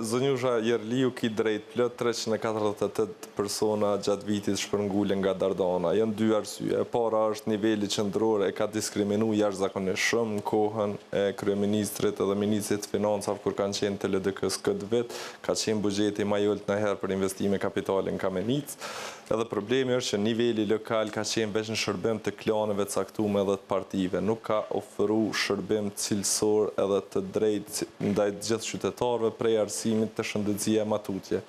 Zonjusha Jerliu ki drejt plot 348 persona gjatë vitit shpërngulën nga Dardana. Janë dy arsye. E para është niveli qendror e ka diskriminuar jashtëzakonisht shumë në kohën e kryeministrit edhe ministrit financave kur kanë qenë të LDK-s këtë vit, ka qenë buxheti më i ulët në herë për investime kapitale në Kamenicë. Edhe problemi është që niveli lokal ka qenë veç në shërbim të klaneve të caktuara edhe të partive. Nuk ka ofruar shërbim cilësor edhe të drejtë ndaj gjithë qytetarëve prej arsimit të shëndetësia e matutje.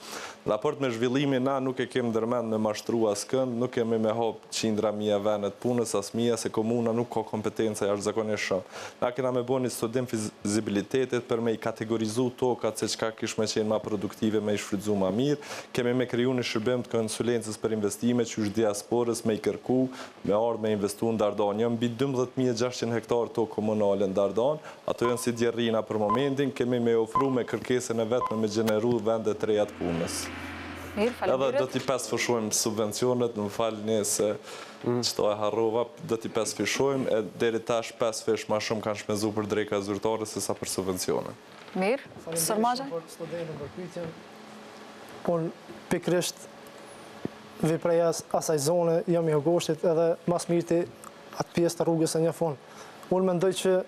Raport me zhvillimin na nuk e kemi ndërmend me mashtru askënd, nuk kemi me hap qindra mia venet punës as mia se komuna nuk ka kompetenca jashtëzakonisht shumë. Na kena me bëni studim fizibilitetit për me i kategorizu tokat se çka kish me qenë më produktive me i shfrytzu më mirë. Kemi me kriju një shërbim të konsulencës për investime që është diasporës me i kërku, me ardhë me investu në Dardan. Jam mbi 12.600 hektar tokë komunale në Dardan, ato janë si djerrina për momentin, kemi me ofru me kërkesën e vetme me gjeneru vendet të reja të punës. Edhe do t'i pesfishojmë subvencionet, më falni se qëto e harrova, do t'i pesfishojmë, e deri tash 5 fish ma shumë kanë shmezu për drejka zyrtare se sa për subvencionet. Mirë, Sërmaxha? Unë pikrisht veprej asaj zone jam i Hogoshtit edhe mas mirti atë pjesë të rrugës e një fund. Unë mendoj që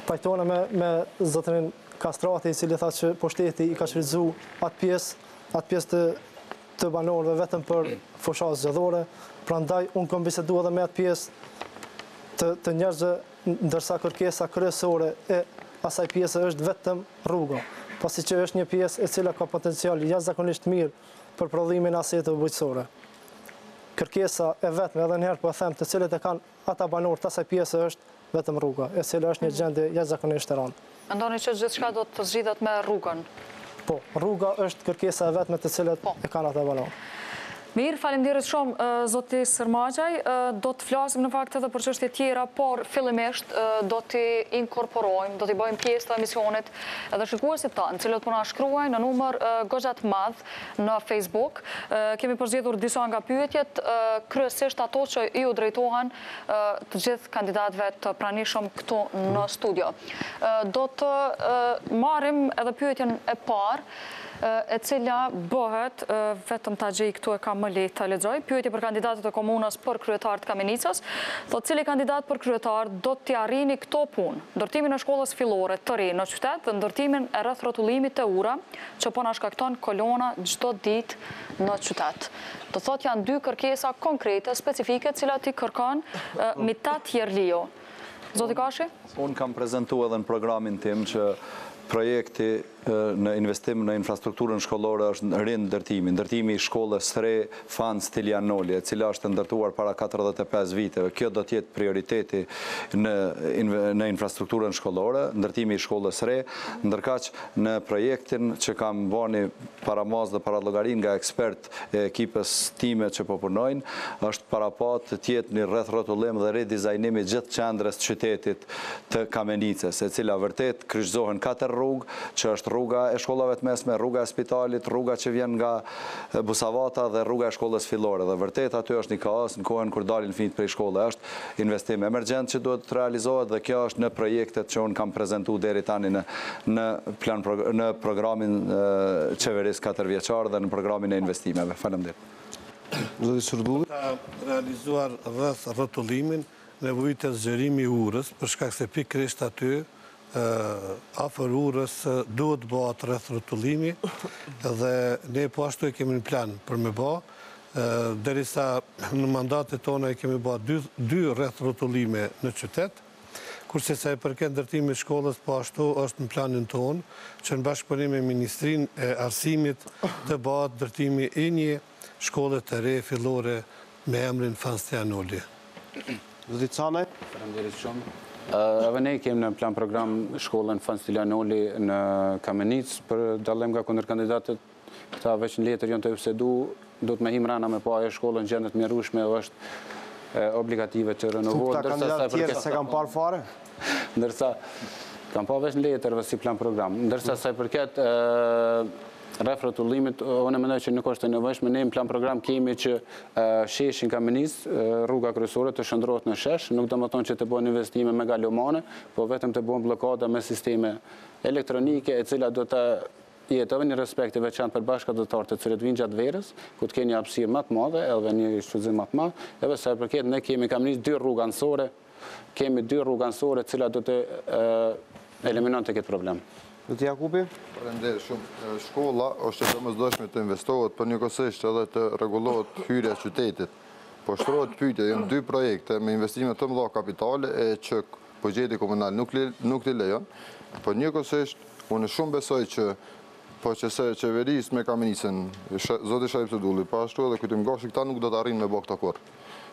pajtona me zotërin Kastrati, i cili tha që pushteti i ka shfrytzu atë pjesë të banorëve vetëm për fushat zgjedhore. Prandaj unë kam bisedu edhe me atë pjesë të njerëzve, ndërsa kërkesa kryesore e asaj pjesë është vetëm rruga, pasi që është një pjesë e cila ka potencial jashtëzakonisht mirë për prodhimin aseteve bujqësore. Kërkesa e vetme, edhe njëherë po e them, të cilët e kanë ata banorë të asaj pjesë është vetëm rruga, e cila është një gjendje jashtëzakonisht e rëndë. Mendoni që gjithçka do të zgjidhet me rrugën? Po, rruga është kërkesa e vetme të cilët e kanë ata banorë. Mirë, faleminderit shumë, zoti Sërmaxhaj. Do të flasim në fakt edhe për çështje tjera, por fillimisht do t'i inkorporojmë, do t'i bëjmë pjesë të emisionit edhe shikuesit tanë, cilët po na shkruajnë në numër goxhat madh në Facebook. Kemi përzgjedhur disa nga pyetjet, kryesisht ato që ju drejtohen të gjithë kandidatëve të pranishëm këtu në studio. Do të marrim edhe pyetjen e parë, e cila bëhet, vetëm ta gjej këtu e kam më lehtë ta lexoj, pyetje për kandidatët e komunës për kryetar të Kamenicës, thotë cili kandidat për kryetar do t'i arrini këto punë: ndërtimin e shkollës fillore të re në qytet dhe ndërtimin e rreth rrotullimit të ura që po na shkakton kolona çdo ditë në qytet. Do thotë janë dy kërkesa konkrete, specifike, cilat i kërkon Mitat Jerliu. Zoti Kashi? Unë kam prezentuar edhe në programin tim që projekti në investim në infrastrukturën shkollore është rindërtimi. Ndërtimi i shkollës së re Fan Stilianoli, e cila është ndërtuar para 45 viteve. Kjo do të jetë prioriteti në infrastrukturën shkollore, ndërtimi i shkollës së re, ndërkaq në projektin që kam bëni paramas dhe parallogarin nga ekspert e ekipës time që po punojnë, është parapat të jetë një rreth rrotullim dhe redizajnimi gjithë qendrës të qytetit të Kamenicës, e cila vërtet kryqëzohen 4 rrugë, që është rruga e shkollave të mesme, rruga e spitalit, rruga që vjen nga Busavata dhe rruga e shkollës fillore. Dhe vërtet aty është një kaos në kohën kur dalin fëmijët prej shkolle. Është investim emergjent që duhet të realizohet dhe kjo është në projektet që unë kam prezentuar deri tani në programin qeverisë 4 vjeçar dhe në programin e investimeve. Faleminderit. Zoti Surdulli. Ka realizuar rreth rrotullimin nevojit e zgjerimi i urës, për shkak se pikërisht aty afër urës duhet bëhet rreth rrotullimi dhe ne po ashtu e kemi në plan për me bë, derisa në mandatet tona e kemi bë 2 rreth rrotullime në qytet, kurse sa i përket ndërtimit shkollës po ashtu është në planin ton që në bashkëpunim me Ministrinë e Arsimit të bëhet ndërtimi i një shkolle të re fillore me emrin Fan Stilianoli. Zoti Canaj. Faleminderit shumë. Edhe ne kemi në plan program shkollën Fanstilianoli në Kamenic, për dallim nga kundërkandidatët, këta veç në letër janë të obsedu, do të me him rana me pa e shkollën gjendet mjerushme, është obligative të renovohet. Këta kandidatë tjerë se kam parë fare? Ndërsa, kam pa veç në letër dhe si plan program. Ndërsa sa i përket rreth rrotullimit, unë mendoj që nuk është e nevojshme. Ne në plan program kemi që sheshin Kamenic, rruga kryesore të shndrohet në shesh, nuk do të thonë që të bëhen investime megalomane, po vetëm të bëhen bllokada me sisteme elektronike, e cila do të jetë edhe një respekt i veçantë për bashkëdhëtarët të cilët vinë gjatë verës, ku të kenë një hapësirë më të madhe, edhe një shfrytëzim më të madh, edhe sa i përket ne kemi Kamenic dy rruga anësore, të cilat do të eliminojnë këtë problem. Lutë Jakupi? Faleminderit shumë. Shkolla është e domosdoshme të investohet, por njëkohësisht edhe të rregullohet hyrja e qytetit. Po shtrohet pyetja, janë dy projekte me investime të mëdha kapitale e që buxheti komunal nuk t'i lejon, por njëkohësisht unë shumë besoj që po që se qeverisë me Kamenicën, zoti Shajip Sedulli, po ashtu edhe Kujtim Gashi, këta nuk do të arrijnë me bë këtë kurrë.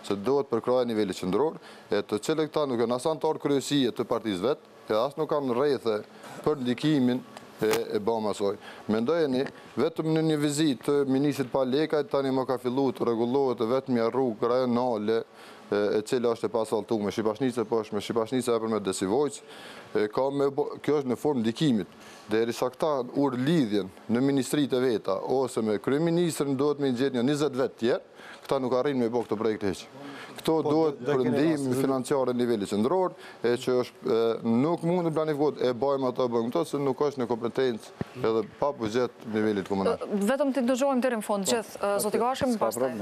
Se duhet përkrahet niveli qendror, e të cilët këta nuk janë as antar kryesie të partisë vet, e as nuk kanë rrethe për ndikimin e bëma asoj. Mendojeni, vetëm në një vizitë të ministrit Palekajt, tani më ka fillu të rregullohet vetëm një rrugë rajonale, e cila është e pasfaltuar me Shqipashnicë poshtë, me Shqipashnicë përmet Desivojc, kjo është në formë ndikimit. Derisa këta ur lidhjen në ministritë e veta, ose me kryeministrin duhet me gjetë një 20 vet tjerë, këta nuk arrin me bë këtë projekt heq. Këto duhet për ndihmë financiare në nivelin qendror, e që nuk mund të planifikohet e bëjmë ato bëjmë këto, se nuk është në kompetencë edhe pa buxhet nivelit komunal. Vetëm të dëgjojmë deri në fund gjithë, zoti Gashim, pastaj.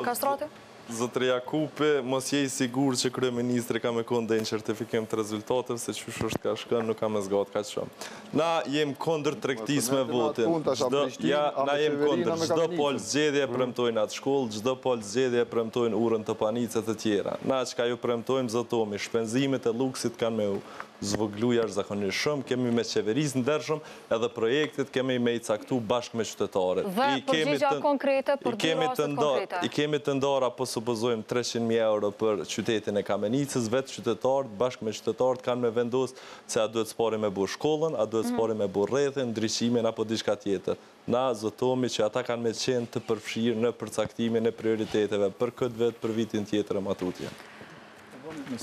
Kastrati? Zotri Jakupi, mos je i sigur që kryeministri ka me konde një certifikim të rezultateve, se qysh është ka shkën, nuk ka me zgatë ka shumë. Na jem kondër tregtis me votin. Na jem kondër. Çdo pol zgjedhje premtojnë atë shkollë, çdo pol zgjedhje premtojnë urën të panicet të tjera. Na çka ju premtojmë zotomi, shpenzimet e luksit kanë me u zvoglu jashtëzakonisht shumë, kemi me qeverisë ndershëm, edhe projektet kemi me i caktu bashkë me qytetarët. Dhe përgjigja konkrete për dy rastet konkrete. I kemi të ndara, po supozojmë 300.000 euro për qytetin e Kamenicës, vetë qytetarët, bashkë me qytetarët kanë me vendosë se a duhet spari me bu shkollën, a duhet spari me bu rrethin, ndryshimin apo diçka tjetër. Na zotomi që ata kanë me qenë të përfshirë në përcaktimin e prioriteteve për këtë vetë, për vitin tjetër e matutje.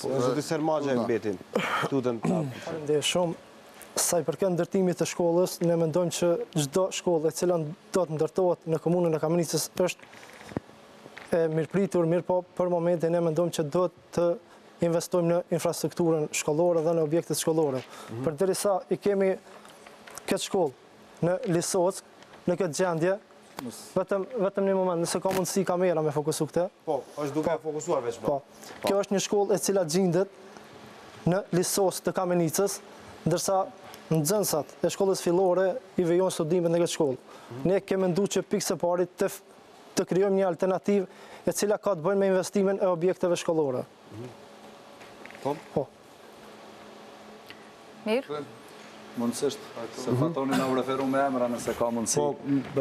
Zoti Sermagja e mbetin. Faleminderit shumë. Sa i përket ndërtimit të shkollës, ne mendojmë që çdo shkollë e cila do të ndërtohet në komunën e Kamenicës është e mirëpritur, mirë po për momentin ne mendojmë që do të investojmë në infrastrukturën shkollore dhe në objektet shkollore. Përderisa i kemi këtë shkollë në Lisock, në këtë gjendje, vetëm një moment, nëse ka mundësi kamera me fokusu këtë. Po, është duke fokusuar veç më. Po, kjo është një shkollë e cila gjendet në Lisos të Kamenicës, ndërsa nxënësat e shkollës fillore i vijojnë studimet në këtë shkollë. Ne kemi menduar që pikë së pari të krijojmë një alternativë e cila ka të bëjë me investimin e objekteve shkollore. Po. Mirë. Mundësisht, se fatoni na u referu me emra nëse ka mundësi. Po,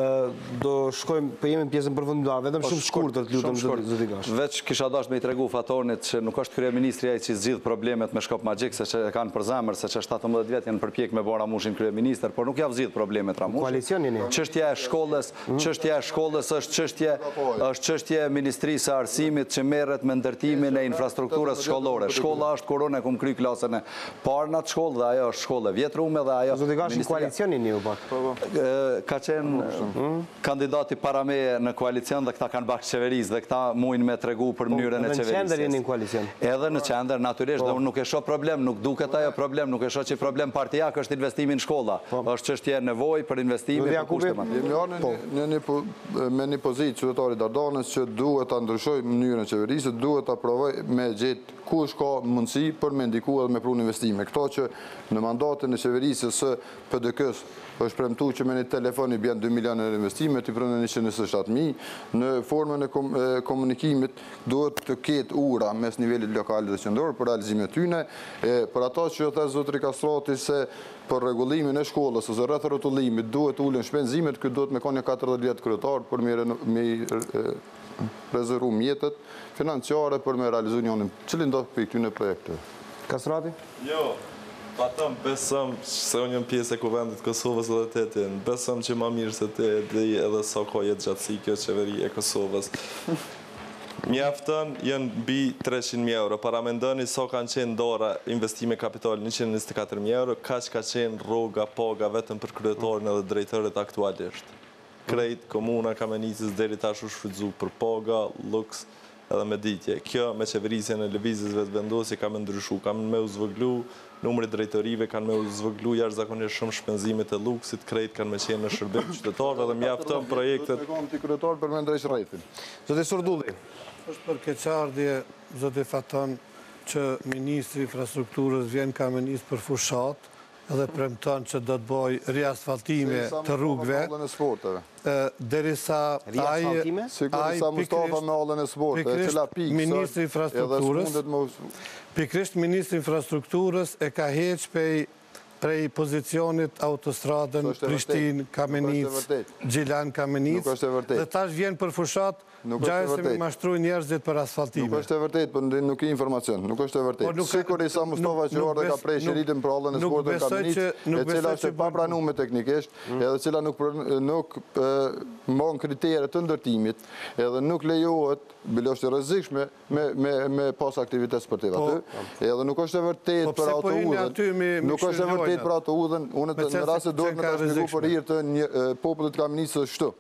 do shkojmë, po jemi në pjesën përfundimtare, vetëm shumë shkurtër të lutem zoti Gash. Veç kisha dashur me i tregu Fatonit që nuk është kryeministri ai që zgjidh problemet me shkop magjik, se që kanë për zemër, se që 17 vjet janë përpjek me bë Ramushin kryeministër, por nuk ja zgjidh problemet Ramushi. Koalicionin. Çështja e shkollës është çështje e Ministrisë së Arsimit që merret me ndërtimin e infrastrukturës shkollore. Shkolla është korona ku kry klasën e parë në atë shkollë dhe ajo është shkollë vjetrume dhe ajo Zoti Gashi koalicionin një pak. Ka qenë kandidati para meje në koalicion dhe këta kanë bashkë qeverisë dhe këta mujnë me tregu për mënyrën e qeverisë. Në qendër jeni në koalicion. Edhe në qendër, natyrisht, dhe unë nuk e shoh problem, nuk duket ajo problem, nuk e shoh që problem partijak është investimi në shkolla. Është çështje nevojë për investime për kushte më. Jemi me një pozitë qytetari Dardanës që duhet ta ndryshojë mënyrën e qeverisë, duhet ta provojë me gjetë kush ka mundësi për me ndikuar dhe me prunë investime. Këto që në mandatën e qeverisë së PDK-s është premtuar që me një telefon i bjen 2 milionë euro investime, ti prunë 127.000. Në formën e komunikimit duhet të ketë ura mes nivelit lokal dhe qendror për realizimin e tyre. Për ato që thë zotri Kastrati se për rregullimin e shkollës ose rreth rrotullimit duhet ulën shpenzimet, ky duhet me kanë 40 vjet kryetar për me rezervu mjetet financiare për me realizu njënin, cilin do për këtyne projekte. Kastrati? Jo, patëm besëm se unë jam pjesë e kuvendit Kosovës edhe të etin. Besëm që ma mirë se të dhe edhe sa ka jetë gjatësi kjo qeveri e Kosovës. Mjaftën janë bi 300.000 euro. Para me ndëni sa kanë qenë dora investime kapital 124.000 euro, kaq ka qenë roga, paga vetëm për kryetorin edhe drejtërit aktualisht. Krejt, komuna, Kamenicës, deri tash u shfrytzu për paga, luks edhe me ditje. Kjo me qeverisje në lëvizjesve të vendosje ka me ndryshu, ka me u zvëglu, numri drejtorive kanë me u zvëglu jashtëzakonisht shumë shpenzimit e luksit, krejt kanë me qenë në shërbim qytetarëve dhe mjaftën projektet. Ti kryetar për me ndrejsh rrethtin. Zotë Sordulli. Është për keqardhje, zotë Faton, që Ministri Infrastrukturës vjen Kamenicë për fushat edhe premton që do të bëj riasfaltime të rrugëve. Derisa pikrisht Ministri Infrastrukturës e ka heq prej pozicionit autostradën Prishtinë-Kamenicë, Gjilan-Kamenicë, dhe tash vjen për fushat, gjajë se me mashtruj njerëzit për asfaltime. Nuk është e vërtet, për nuk i informacion, nuk është e vërtet. Sikur Isa Mustova që orë dhe ka prej shiritin për allën e sportën Kamenicë, e cila është pa pranume teknikisht, edhe cila nuk mon kriterët të ndërtimit, edhe nuk lejohet, bilo është rrezikshme me pas aktivitet sportiv aty, edhe nuk është e vërtet për autoudhën, nuk është e vërtet për autoudhën, unë në rrasë duhet me të shpiku për hirë të popullit Kamenicës shtu,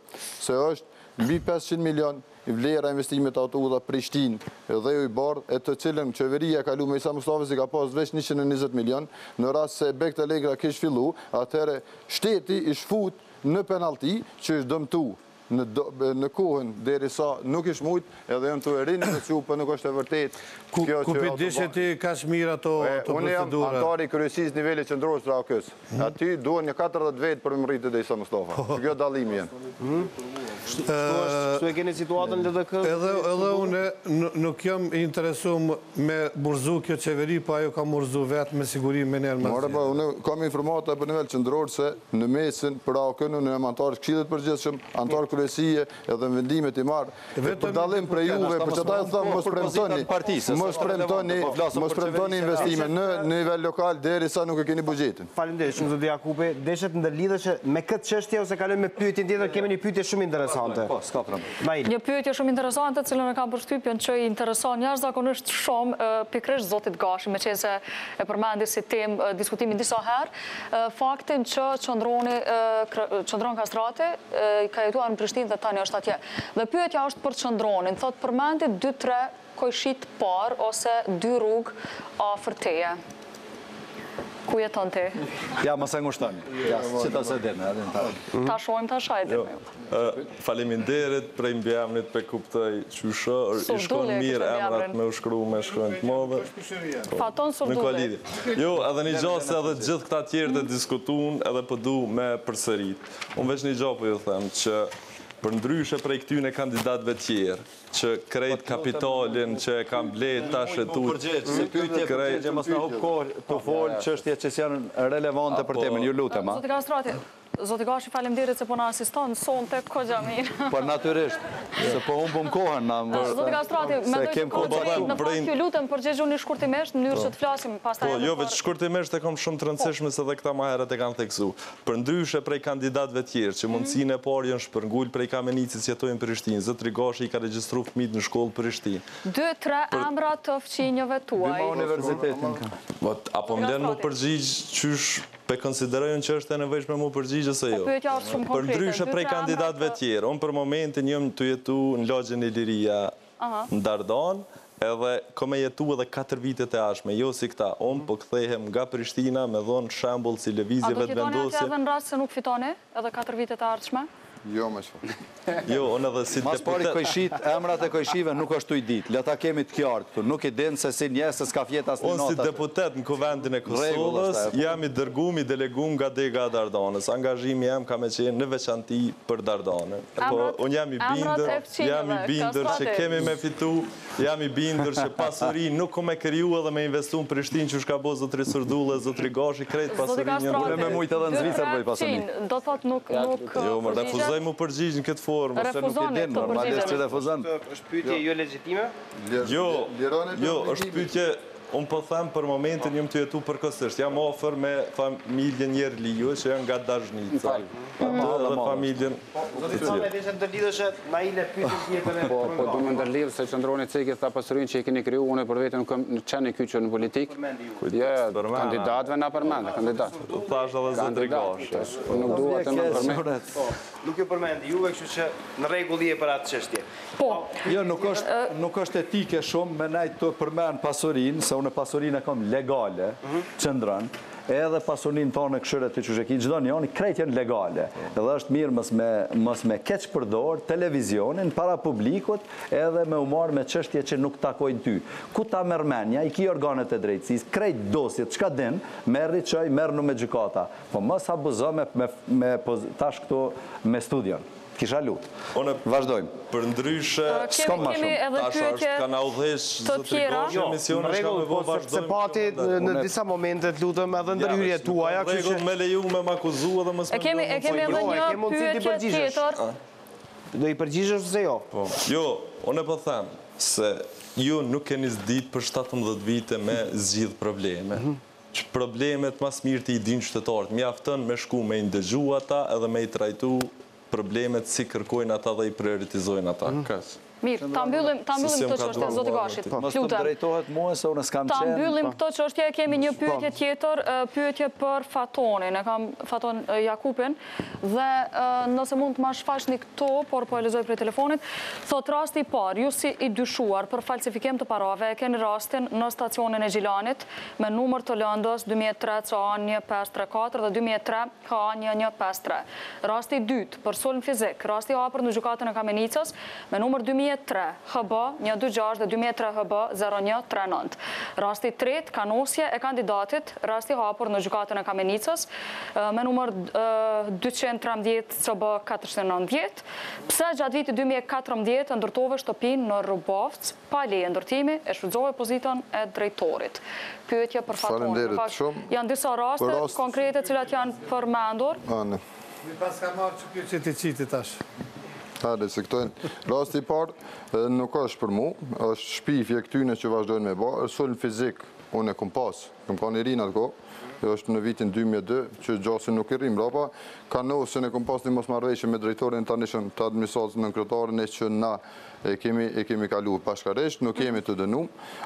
se është mbi 500 milion i vlera investimet autoudha Prishtinë dhe ju i bardh, e të cilën qeveria kalu me Isa Mustafës i ka pas veç 120 milion, në rast se Bekt Allegra kish fillu, atëhere shteti i shfut në penalti që është dëmtu në kohën deri sa nuk ish mujt, edhe jënë të erinë në që për nuk është e vërtet. Ku përdishe ti ka shmira të procedura? Unë jam antari kryesis nivellit qëndrorës të AOK-s. Aty duhen një 40 vetë për më rritë dhe Isa Mustafa. Që kjo dalimi jenë. Shtu e keni situatën në LDK? Edhe une nuk jam interesum me burzu kjo qeveri, pa ajo ka burzu vetë me sigurim me njerë mëzje. Unë kam informata për nivel qëndrorë se në mesin për AOK-në në jam antarës këshillet përgjithshëm, antarë kryesie edhe vendimet i marë. Për dalim për juve, për që ta e thëmë, mos premtoni investime në nivel lokal deri sa nuk e keni bugjetin. Faleminderit shumë zoti Jakupi. Deshet ndërlidhesh me këtë çështje ose kalojmë me pyetjen tjetër, kemi një pyetje shumë interesante. Po, s'ka problem. Një pyetje shumë interesante, cilën e kam përshtypjen që i intereson jashtëzakonisht shumë pikërisht zotit Gashi, meqense e përmendi si temë diskutimin disa herë, faktin që qëndron Kastrati ka jetuar në Prishtinë dhe tani është atje. Dhe pyetja është për qëndronin, thot përmendi 2-3 kojshit par ose 2 rrugë afër teje. Ku jeton ti? Ja, më se ngushtoni. Që ta se dene, adin ta. Ta shojmë, ta shajtë. Faleminderit prej mbjamnit për kuptoj qysha, i shkon mirë emrat me u shkru me shkruajnë të modhe. Faton Surdulli. Jo, edhe një gjatë se edhe gjithë këta tjerë të diskutun edhe përdu me përsërit. Unë veç një gjatë për ju them që për ndryshe prej këtyne kandidatve tjerë, që krejt kapitalin që e kam blet tash e tu... Se pyetje përgjegje, mos në hupë kohë të folë çështje që janë relevante për temën, ju lutem. Zoti Kastrati, zoti Gashi, faleminderit se po na asiston sonte kogja mirë. Po natyrisht, se po humbëm kohën na. Zoti Kastrati, mendoj që në fakt ju lutem përgjigjuni shkurtimisht në mënyrë që të flasim pastaj. Po, jo veç shkurtimisht e kam shumë të rëndësishme se edhe këta më herët e kanë theksu. Për ndryshe prej kandidatëve tjerë që mundësinë e parë janë shpërngul prej Kamenicës që jetojnë në Prishtinë, zotri Gashi i ka regjistruar fëmijët në shkollë Prishtinë. 2-3 emra të fqinjëve tuaj. Apo më lënë mu përgjigj qysh pe konsiderojnë që është e nevojshme mu përgjigj ose jo. Për ndryshe prej kandidatëve tjerë, unë për momentin jam të jetu në lagjen e Liria në Dardan, edhe kom e jetu edhe 4 vitet e ashme, jo si këta, unë po kthehem nga Prishtina me dhonë shambull si lëvizjeve të vendosje. A do t'jetoni atje edhe në rast se nuk fitoni edhe 4 vitet e ardhshme? Jo, me shumë. Jo, unë edhe si deputet... Mas pari kojshit, emrat e kojshive nuk është i dit. Leta kemi të kjartë këtu, nuk i dinë se si njësë s'ka fjetas në notat. Unë si deputet në kuvendin e Kosovës, jam i dërgum, i delegum nga dega Dardanës. Angazhimi jam ka me qenë në veçanti për Dardanën. Unë jam i bindër që kemi me fitu, jam i bindër që pasuri nuk ku me kriju edhe me investu në Prishtinë që shka bo zotri Surdulle, zotri Gashi, krejt pasurin refuzoj mu përgjigjë në këtë formë. Refuzonit të përgjigjë. është pyetje jo legjitime? Jo, është pyetje unë po them për momentin jam të jetu përkohësisht. Jam ofër me familjen Jerliu që janë nga Dazhnica. Atë dhe familjen... Po du më ndërlidhë se qëndroni cekit tha pasurin që i keni kriju, unë për vetën në qenë i kyqë në politikë. Kandidatve nga përmende, kandidatve. Thash edhe zëndrigashë. Nuk duhet të më përmende. Nuk ju përmendi juve, kështu që në rregull je për atë çështje. Jo, nuk është etike shumë me najtë të përmend pasurinë, se unë pasurinë e kam legale, qëndran, edhe pasurinë tonë këshyre të qësheki, gjdo njoni, krejt janë legale. Edhe është mirë mës me keq përdor televizionin para publikut edhe me umar me qështje që nuk takojnë ty. Ku ta mërmenja, i ki organet e drejtësis, krejt dosjet, qka din, merri qoj, mernu me gjykata. Po mës abuzo me tash këtu me studion. Kisha lutë. Vazhdojmë. Për ndryshe, kemi edhe pyetje të tjera. Në rregull, se pati në disa momentet lutëm edhe ndërhyrje tuaja. Në rregull, me leju me m'akuzu edhe më E kemi edhe një pyetje tjetër. Do i përgjigjesh ose jo? Jo, unë po them se ju nuk keni zdit për 17 vite me zgjidh probleme. Që problemet mas mirë të i din qytetarët. Mjaftën me shku me i ndëgju ata edhe me i trajtu problemet si kërkojnë ata dhe i prioritizojnë ata. Mirë, ta mbyllim këtë çështje, zoti Gashit. Mos të drejtohet mua se unë s'kam qenë. Ta mbyllim këtë çështje, kemi një pyetje tjetër, pyetje për Fatonin, e kam Faton Jakupin, dhe nëse mund të ma shfaqni këto, por po e lexoj prej telefonit, thot rasti i parë, ju si i dyshuar për falsifikim të parave, e keni rastin në stacionin e Gjilanit me numër të lëndës 2003 CA1534 dhe 2003 CA1153. Rasti i dytë për sulm fizik, rasti i hapur në gjykatën e Kamenicës me numër 2003 HB 126 dhe 2003 HB 0139. Rasti tret, kanosje e kandidatit, rasti hapur në gjykatën e Kamenicës me numër 213 CB 490. Pse gjatë vitit 2014 ndërtove shtëpinë në Rubovc, pa leje ndërtimi, e shfrytëzoi pozitën e drejtorit. Pyetje për Fatonin. Janë disa raste konkrete cilat janë përmendur. Mi pas ka marrë që pyetje të qitit tash. Hale, se këtojnë. Rasti i parë nuk është për mu, është shpifje këtyne që vazhdojnë me ba, sulm fizik, unë e kom pas, kom ka një rinë atë ko, është në vitin 2002, që gjasin nuk i rrim rapa, ka nosën e kom pas një mos marrëveshje me drejtorin të nishën të administratës në nënkretarën e që na e kemi kalu pashkaresht, nuk kemi të dënu.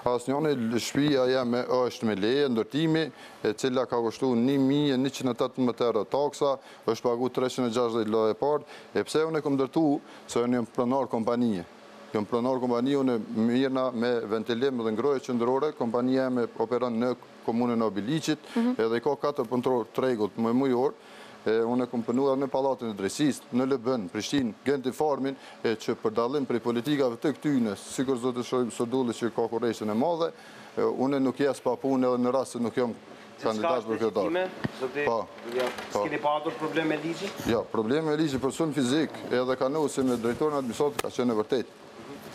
As njënë shpia jeme është me leje, ndërtimi, e cila ka kushtu 1.118 euro taksa, është pagu 360 lojë e parë, e pse unë e kom dërtu, se unë jëmë pronar kompanije. Jëmë pronar kompanije, unë mirëna me ventilim dhe ngroje qëndërore, kompanija me operan në komunën e Obiliqit, edhe i ka 4 punëtor të regullt më mujor, unë e kom pënuar në Palatin e Drejtësisë, në Lëbën, Prishtinë, Genti Farmin, që për dallim prej politikave të këtyne, sikur zotë Sodulli që ka kurreshën e madhe, unë nuk jes pa punë edhe në rast se nuk jam kandidat për kryetar. S'keni patur probleme me ligji? Ja, probleme me ligji për sulm fizik, edhe ka nëse me drejtorin administrativ ka qenë e vërtet.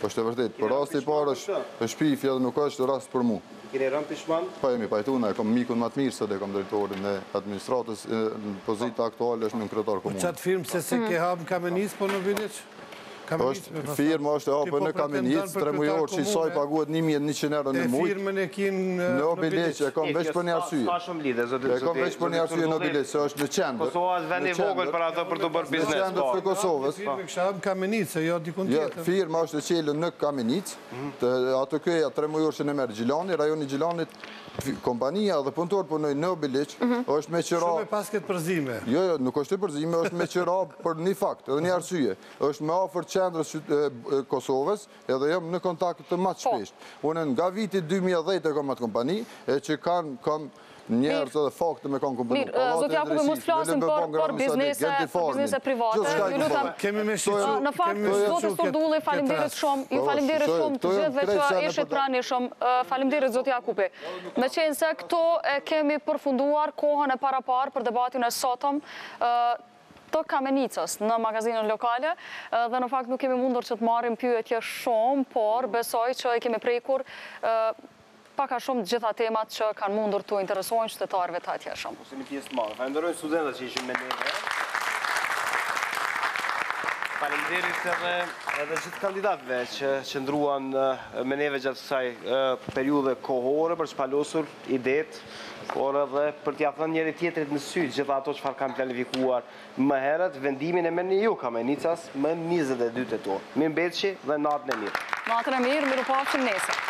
është e vërtet, për rast i parë është shpifje dhe nuk është rast për mu. Keni rënë pishman? Pa jemi pajtuna, e kom mikun më të mirë se dhe kom drejtorin e administratës, në pozita aktuale është në kryetar komunë. Qatë firmë se ke hapë në Kamenic, po në Bilic? Firma është e hapë në Kamenic, 3 mujor që i saj paguat 1.100 euro në mujt. E firmën e kinë në Bilic, e kom veç për një arsye. Ska shumë lidhe, zotë. E kom veç për një arsye në Bilic, se është në qendër. Kosova është vendi vogël për ato për të bërë biznes. Në qendër të Kosovës. Firmë kësha hapë në Kamenic, se jo dikun tjetër. Firma është e qelën në Kamenic, ato këja 3 mujor që në merë Gjilani, rajoni Gjilanit, kompania dhe punëtor punoj në Bilic, është me qëra... Shumë e pas këtë përzime. Jo, nuk është e përzime, është me qëra për një fakt, edhe një arsye. është me afer qendrës Kosovës, edhe jam në kontakt të matë shpesht. Unë nga vitit 2010 e kom atë kompani, e që kam njerës edhe fakte me kanë kompani. Mirë, zotë Jakubi, mos flasim për biznese private. Kemi me shqyqy. Në fakt, zotë Sordulli, falimderit shumë, ju falimderit shumë të gjithve që ishit pranishëm. Falimderit, zotë Jakubi. Me qenë se këto kemi përfunduar kohën e parapar për debatin e sotëm të Kamenicës në magazinën lokale, dhe në fakt nuk kemi mundur që të marim pyetje shumë, por besoj që e kemi prekur paka shumë gjitha temat që kanë mundur të interesojnë qytetarëve të atjeshëm. Si një pjesë të madhe. Falenderoj studentët që ishin me neve. Faleminderit edhe gjithë kandidatëve që qëndruan me neve gjatë kësaj periudhe kohore për shpalosur idetë, por edhe për t'ia thënë njëri tjetrit në sy gjitha ato çfarë kanë planifikuar më herët. Vendimin e merrni ju Kamenicas më 22 tetor. Mirëmbëjtje dhe natën e mirë. Natën e mirë, mirupafshim nesër.